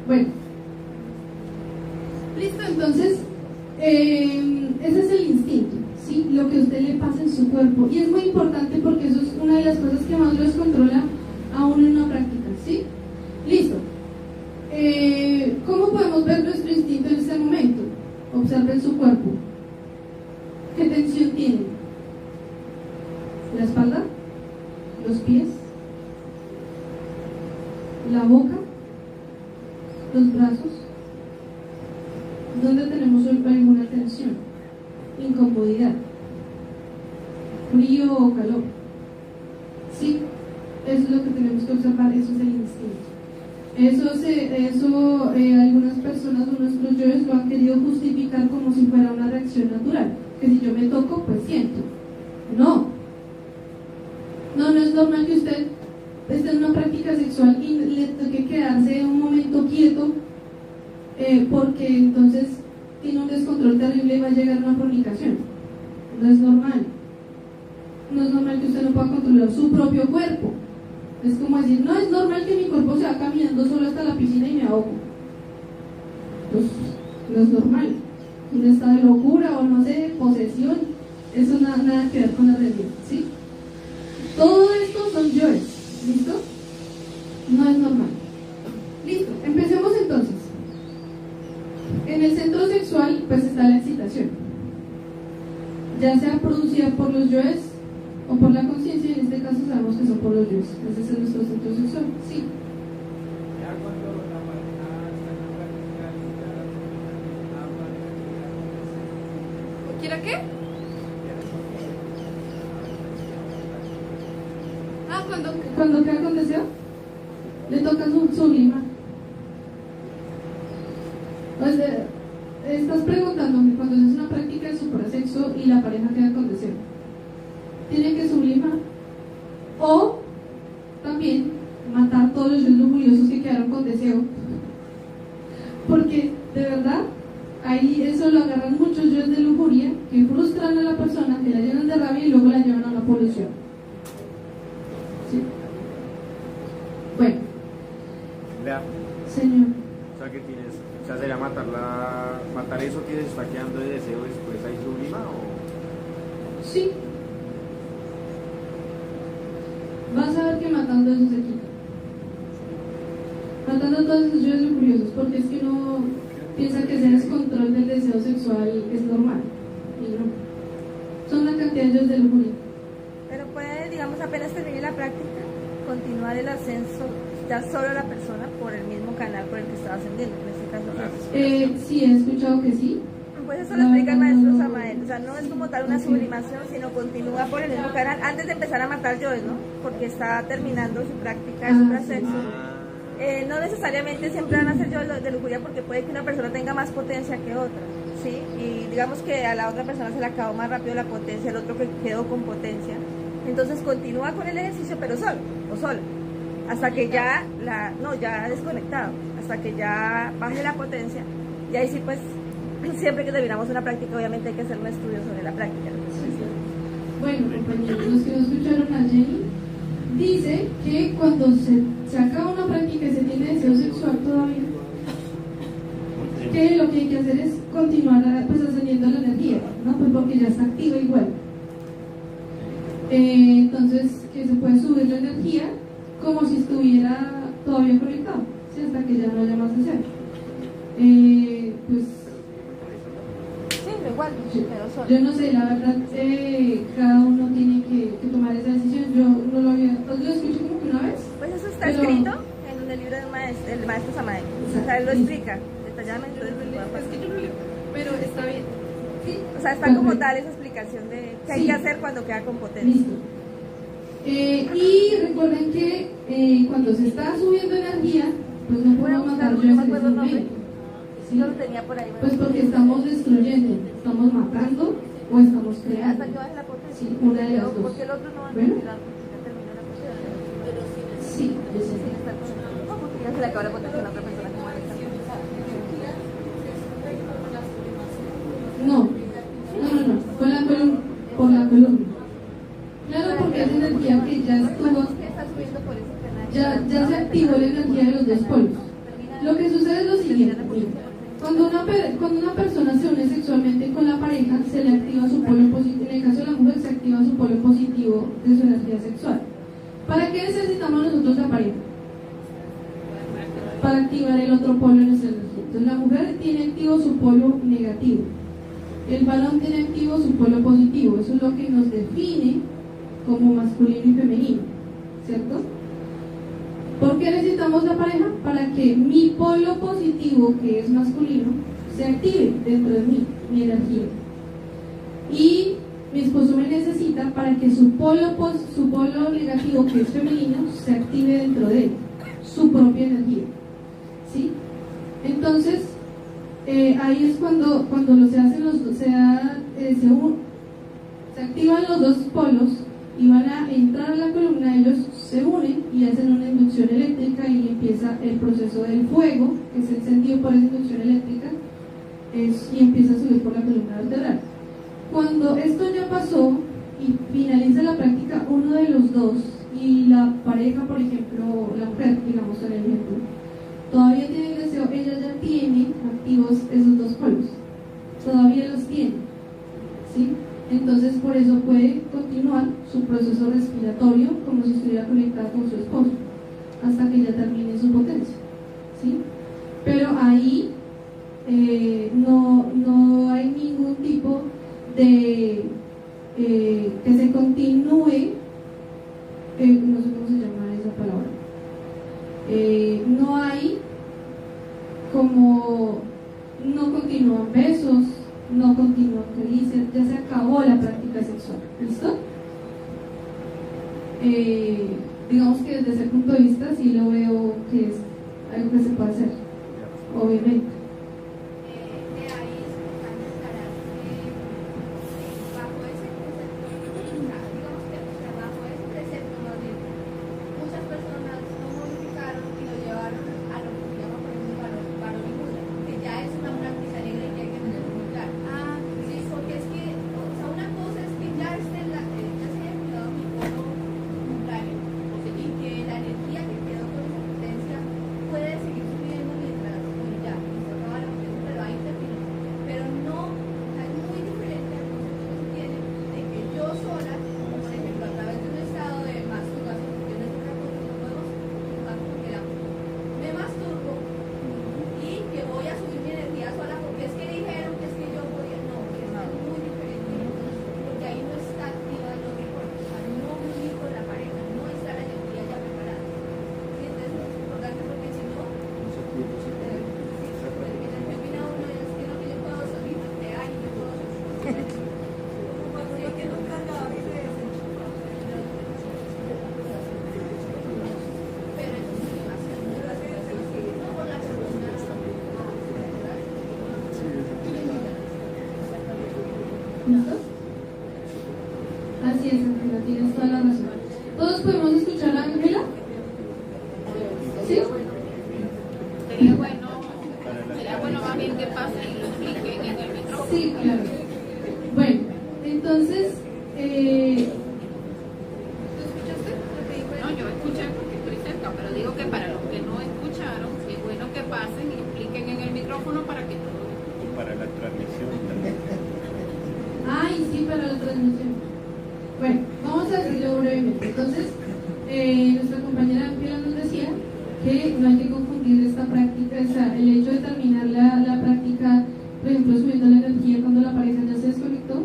Bueno, listo, entonces, ese es el instinto, ¿sí? Lo que a usted le pasa en su cuerpo. Y es muy importante porque eso es una de las cosas que más los controla a uno en una práctica, ¿sí? Listo. ¿Cómo podemos ver nuestro instinto en este momento? Observen su cuerpo. ¿Qué tensión tiene? ¿La espalda? ¿Los pies? ¿La boca? ¿Los brazos? ¿Dónde tenemos alguna tensión? Incomodidad, frío o calor. Sí, eso es lo que tenemos que observar, eso es el instinto. Algunas personas o nuestros yoes lo han querido justificar como si fuera una reacción natural, que si yo me toco, pues siento. No es normal que usted esté en una práctica sexual y le toque quedarse un momento quieto, porque entonces tiene un descontrol terrible y va a llegar a una fornicación. No es normal. No es normal que usted no pueda controlar su propio cuerpo. Es como decir, no es normal que mi cuerpo se va caminando solo hasta la piscina y me ahogo. Pues no es normal. Un estado de locura o no sé, posesión, eso nada que ver con la realidad, ¿sí? Todo esto son yoes, ¿listo? No es normal. Listo, empecemos entonces. En el centro sexual pues está la excitación, ya sea producida por los yoes o por la conciencia, y en este caso sabemos que son por los yoes. Ese es nuestro centro sexual, sí. Ya cuando la pareja está en la práctica, ya habla de ¿Quiera qué? Ah, Cuando queda con deseo, le toca su lima. Pues, estás preguntándome, cuando es una práctica de suprasexo y la pareja queda con deseo, ¿tiene que sublimar? O también matar todos los yoes lujuriosos que quedaron con deseo, porque de verdad ahí eso lo agarran muchos yoes de lujuria que frustran a la persona, que la llenan de rabia y luego la llevan a una polución. ¿Sí? Bueno, Vea, señor. o sea que tienes, o sea sería matar eso que se está quedando de deseo después ahí sublima o Sí. Vas a ver que matando eso se quita. Matando a todos esos yoes lujuriosos, porque es que uno piensa que ese descontrol del deseo sexual es normal. Y no. Son una cantidad de yoes de lujuria. Pero puede, digamos, apenas termine la práctica, continuar el ascenso ya solo la persona por el mismo canal por el que estaba ascendiendo, en este caso. Sí, he escuchado que sí. Pues eso lo explica el maestro Samael, o sea, no es como tal una sublimación, sino continúa por el mismo canal antes de empezar a matar yoes, ¿no? Porque está terminando su práctica de suprasexo. No necesariamente siempre van a ser yoes de lujuria, porque puede que una persona tenga más potencia que otra, ¿sí? Y digamos que a la otra persona se le acabó más rápido la potencia, el otro que quedó con potencia. Entonces continúa con el ejercicio, pero solo o sola, hasta que ya ya desconectado, hasta que ya baje la potencia. Y ahí sí, pues, siempre que terminamos una práctica, obviamente hay que hacer un estudio sobre la práctica. Bueno, compañeros, los que no escucharon a Jenny, dice que cuando se acaba una práctica y se tiene deseo sexual todavía, que lo que hay que hacer es continuar pues ascendiendo la energía, ¿no? Pues porque ya está activa igual. Entonces, que se puede subir la energía como si estuviera todavía conectado, ¿sí? Hasta que ya no haya más deseo. Pues Sí, igual, pero solo. yo no sé, la verdad, cada uno tiene que tomar esa decisión. Yo no lo había, pues lo escuché como que una vez. Pues eso está Pero- escrito en el libro del maestro Samael. O sea, él lo explica detalladamente. Es que yo no leo, pero está bien. Sí. O sea, está como tal esa explicación de qué hay Sí. que hacer cuando queda con potencia. Listo. Y recuerden que cuando se está subiendo energía, pues no podemos matar buscarlo, yoes no me en ese acuerdo el nombre. momento. ¿Sí? Yo lo tenía por ahí. Pues porque estamos destruyendo, estamos matando o estamos creando. Hasta que baje la potencia. Sí, una de las dos. Porque el otro no va a Bueno. terminar porque ya terminó la potencia. Pero sí, Sí, yo sé. Sí, está con- no, porque ya se le acabó la potencia a la otra persona que maneja. No, por la columna. Claro, porque es energía que ya estuvo, Que está subiendo por ese canal. ya se activó la energía de los dos polos. Lo que sucede es lo siguiente, miren. Cuando una persona se une sexualmente con la pareja, se le activa su polo positivo. En el caso de la mujer, se activa su polo positivo de su energía sexual. ¿Para qué necesitamos nosotros la pareja? Para activar el otro polo de nuestra energía. Entonces la mujer tiene activo su polo negativo, el varón tiene activo su polo positivo. Eso es lo que nos define como masculino y femenino, ¿cierto? ¿Por qué necesitamos la pareja? Para que mi polo positivo, que es masculino, se active dentro de mí, mi energía. Y mi esposo me necesita para que su polo negativo, que es femenino, se active dentro de él, su propia energía. ¿sí? Entonces, ahí es cuando se hacen los dos, se activan los dos polos y van a entrar a la columna, ellos se unen y hacen una inducción eléctrica y empieza el proceso del fuego, que es encendido por esa inducción eléctrica, y empieza a subir por la columna vertebral. Cuando esto ya pasó y finaliza la práctica uno de los dos y la pareja, por ejemplo, la mujer, digamos en el ejemplo, todavía tiene el deseo, ella ya tiene activos esos dos polos, todavía los tiene, ¿sí? Entonces por eso puede continuar su proceso respiratorio como si estuviera conectada con su esposo hasta que ya termine su potencia, ¿sí? Pero ahí no hay ningún tipo de que se continúe, no sé cómo se llama esa palabra, no hay como, no continúan besos, no continúan caricias, ya se acabó la práctica sexual, ¿listo? Digamos que desde ese punto de vista sí lo veo que es algo que se puede hacer, obviamente. De ahí es importante aclarar que bajo ese precepto, digamos que bajo ese precepto más bien, muchas personas lo modificaron y lo llevaron a lo que se llama por ejemplo varón y muda, que ya es una práctica negra y que hay que tenerlo muy claro. Sí, porque es que, o sea, una cosa es que ya esté en la, ya se haya quedado mi polo contrario, o sea, y que la energía que quedó con esa potencia puede seguir subiendo mientras, bueno, ya, se acaba la potencia, pero ahí termina. Pero no, o sea, es muy diferente al concepto que se tiene de que yo sola, por ejemplo, a través de un estado de masturbación, porque no es otra cosa, no podemos juzgar porque me masturbo y que voy a subir mi energía sola porque es que dijeron que es que yo podía, no, que es muy diferente, porque ahí no está activa lo que o sea, no unir con la pareja, no está la energía ya preparada. ¿Sí? Entonces es importante porque si no, mi opina uno es que no, que yo puedo solito, que hay, yo puedo solito. Pero eso es animación, no por la persona. ¿Listo? Así es, Ángela, tienes toda la razón. ¿Todos podemos escuchar a Ángela? ¿Sí? Sería bueno más bien que pasen y lo expliquen en el micrófono. Sí, claro. Bueno, entonces, ¿Tú escuchaste lo que dijo? No, yo escuché porque estoy cerca, pero digo que para los que no escucharon, es bueno que pasen y expliquen en el micrófono para que todos. Y para la transmisión también. ay, sí, para la transmisión. Bueno, vamos a decirlo brevemente. Entonces, nuestra compañera Ángela nos decía que no hay que confundir esta práctica, o sea, el hecho de terminar la práctica, por ejemplo, subiendo la energía cuando la pareja ya se desconectó,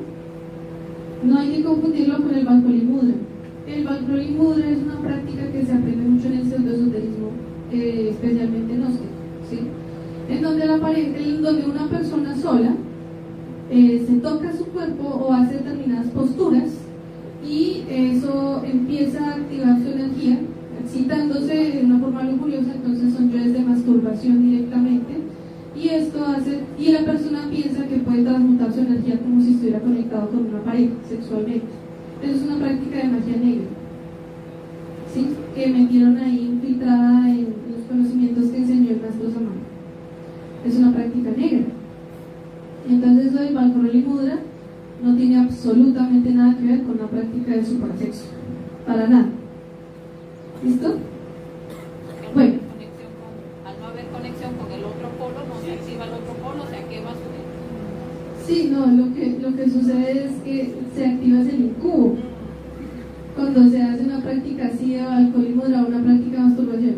no hay que confundirlo con el Balcoli Mudra. El Balcoli Mudra es una práctica que se aprende mucho en el pseudoesoterismo, especialmente gnóstico, ¿sí? En donde una persona sola se toca su cuerpo o hace determinadas posturas y eso empieza a activar su energía, excitándose de una forma lujuriosa, entonces son yoes de masturbación directamente, y esto hace, y la persona piensa que puede transmutar su energía como si estuviera conectado con una pareja sexualmente. Eso es una práctica de magia negra, ¿sí? Que metieron ahí infiltrada en los conocimientos que enseñó el maestro Samana. Es una práctica negra. Entonces lo del Balcoli Mudra no tiene absolutamente nada que ver con la práctica de suprasexo, para nada. ¿Listo? Bueno, Al no haber conexión con el otro polo, no se activa el otro polo, se quema su energía. sí, no, lo que sucede es que se activa el incubo. Cuando se hace una práctica así de Balcoli Mudra o una práctica de masturbación,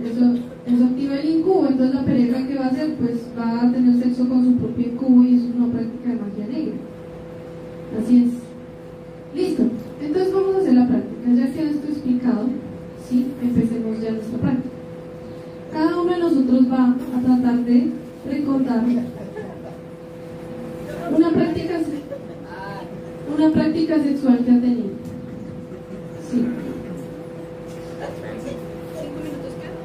eso activa el incubo, entonces la pareja que va a hacer, pues va a tener sexo con su propio incubo y eso es una práctica de magia negra. Así es. Listo. Entonces vamos a hacer la práctica. Ya queda esto explicado, ¿sí? Empecemos ya nuestra práctica. Cada uno de nosotros va a tratar de recordar una práctica sexual que ha tenido. Sí. 5 minutos quedan.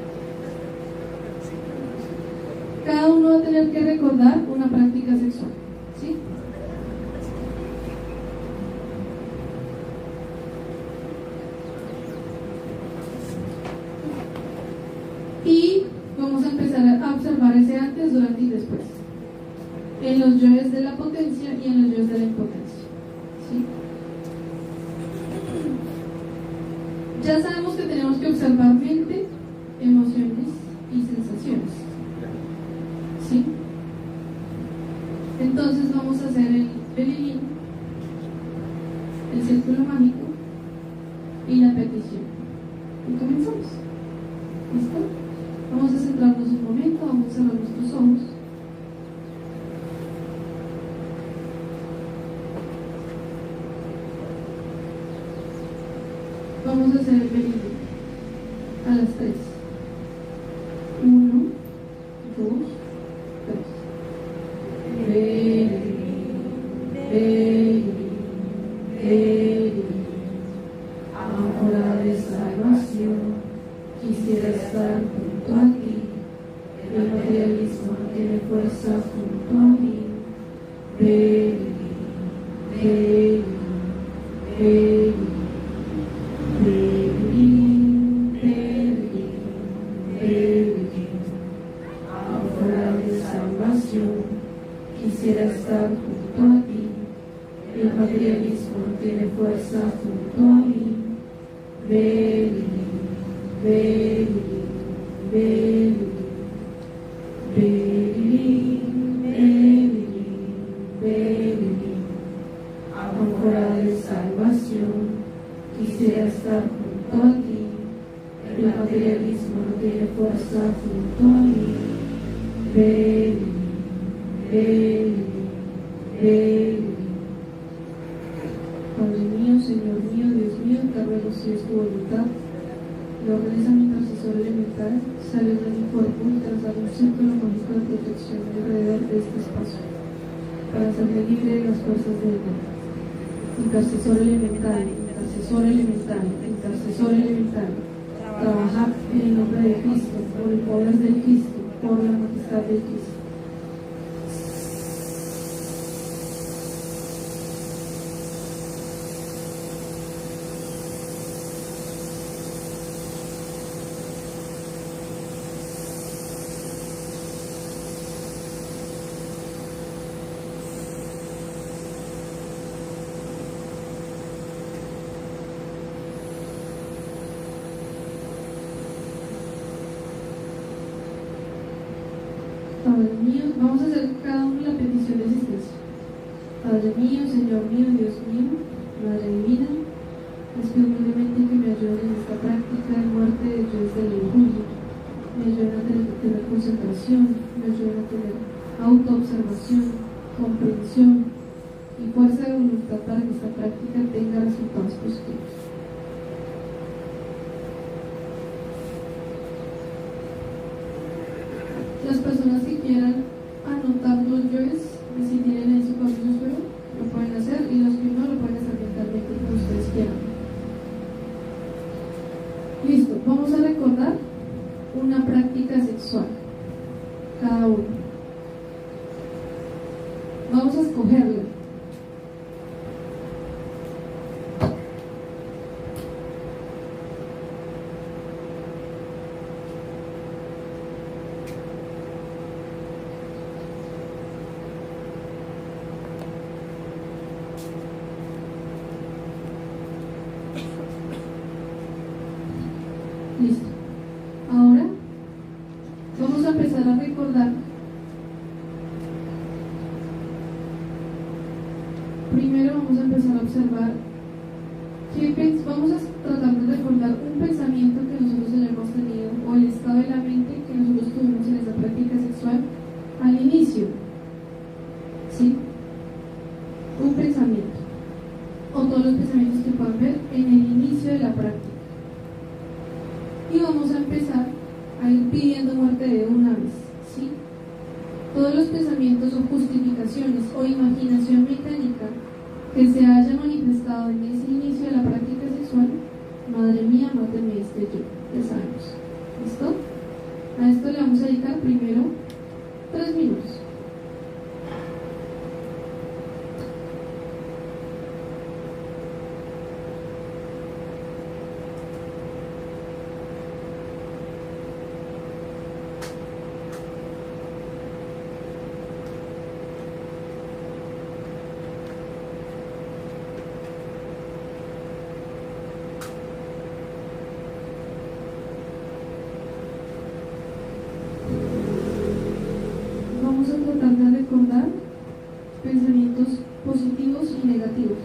uno va a tener que recordar una práctica sexual, ¿sí? Y vamos a empezar a observar ese antes, durante y después, en los yoes de la potencia y en los yoes de la impotencia, ¿sí? Ya sabemos que tenemos que observar mente, emociones y sensaciones, ¿sí? Entonces vamos a hacer el belilín, el círculo mágico y la petición. Y comenzamos. ¿Listo? Vamos a centrarnos un momento, vamos a cerrar nuestros ojos. Vamos a hacer el belilín a las 3. 1, 2, 3. Belilín, belilín, belilín. Áncora de salvación, quisiera estar junto a ti. El materialismo tiene fuerza junto a mí. Belilín, belilín, belilín. Belilín, belilín, belilín. Áncora de salvación, quisiera estar junto a ti. El materialismo tiene fuerza junto a mí. Belilín, belilín, belilín. Belilín, belilín, belilín. Áncora de salvación, quisiera estar junto a ti. El materialismo no tiene fuerza junto a mí. Belilín, belilín, belilín. Padre mío, Señor mío, Dios mío, te ruego si es tu voluntad, lo ordenes a mi intercesor elemental, sales de mi cuerpo y trazar un círculo mágico de protección alrededor de este espacio, para hacerme libre de las fuerzas del mal. Intercesor elemental, intercesor elemental, intercesor elemental, trabajar en el nombre de Cristo, por el poder del Cristo, por la majestad del Cristo. Padre mío, vamos a hacer cada uno la petición de asistencia. Padre mío, Señor mío, Dios mío, Madre divina, les pido humildemente que me ayuden en esta práctica de muerte de Dios del orgullo, me ayuden a tener concentración, me ayuden a tener autoobservación, comprensión y fuerza de voluntad para que esta práctica tenga resultados positivos. Las personas que quieran anotar los yoes, si tienen en su papel lo pueden hacer, y los que no lo pueden hacer mentalmente como ustedes quieran. Listo, vamos a recordar una práctica sexual cada uno. Vamos a escogerla. Listo. Ahora vamos a empezar a recordar. Primero vamos a empezar a observar vamos a tratar de recordar un pensamiento que nosotros hayamos tenido o el estado de la mente que nosotros tuvimos en esa práctica sexual al inicio. ¿Sí? Un pensamiento o todos los pensamientos que puedan ver en el inicio de la práctica. Y vamos a empezar a ir pidiendo muerte de una vez, ¿sí? Todos los pensamientos o justificaciones o imaginación mecánica que se haya manifestado en ese inicio de la práctica sexual, madre mía, máteme yo, ya sabemos. ¿Listo? A esto le vamos a dedicar primero 3 minutos. Vamos a tratar de recordar pensamientos positivos y negativos.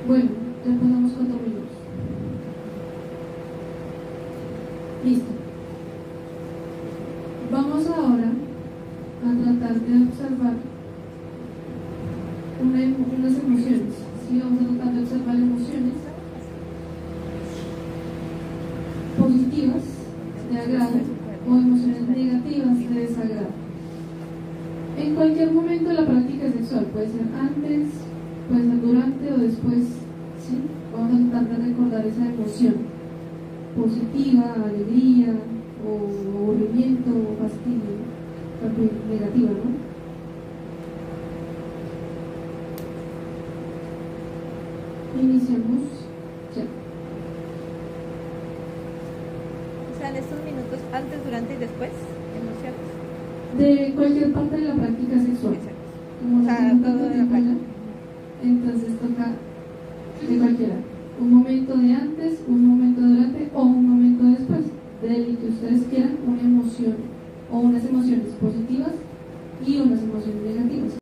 Bueno, ya pasamos 4 minutos. Listo. Vamos ahora a tratar de observar unas emociones. Sí, vamos a tratar de observar emociones positivas de agrado o emociones negativas de desagrado. En cualquier momento de la práctica sexual, puede ser antes, puede ser durante o después, ¿sí? Vamos a tratar de recordar esa emoción positiva, alegría, o aburrimiento, o fastidio, también negativa, ¿no? Iniciamos ya. O sea, en estos minutos, antes, durante y después, emociones. De cualquier parte de la práctica sexual. Exacto. Como O sea, no tengo todo tanto de la tiempo ya, práctica. entonces toca de cualquiera. Un momento de antes, un momento durante o un momento después. Del que ustedes quieran, una emoción o unas emociones positivas y unas emociones negativas.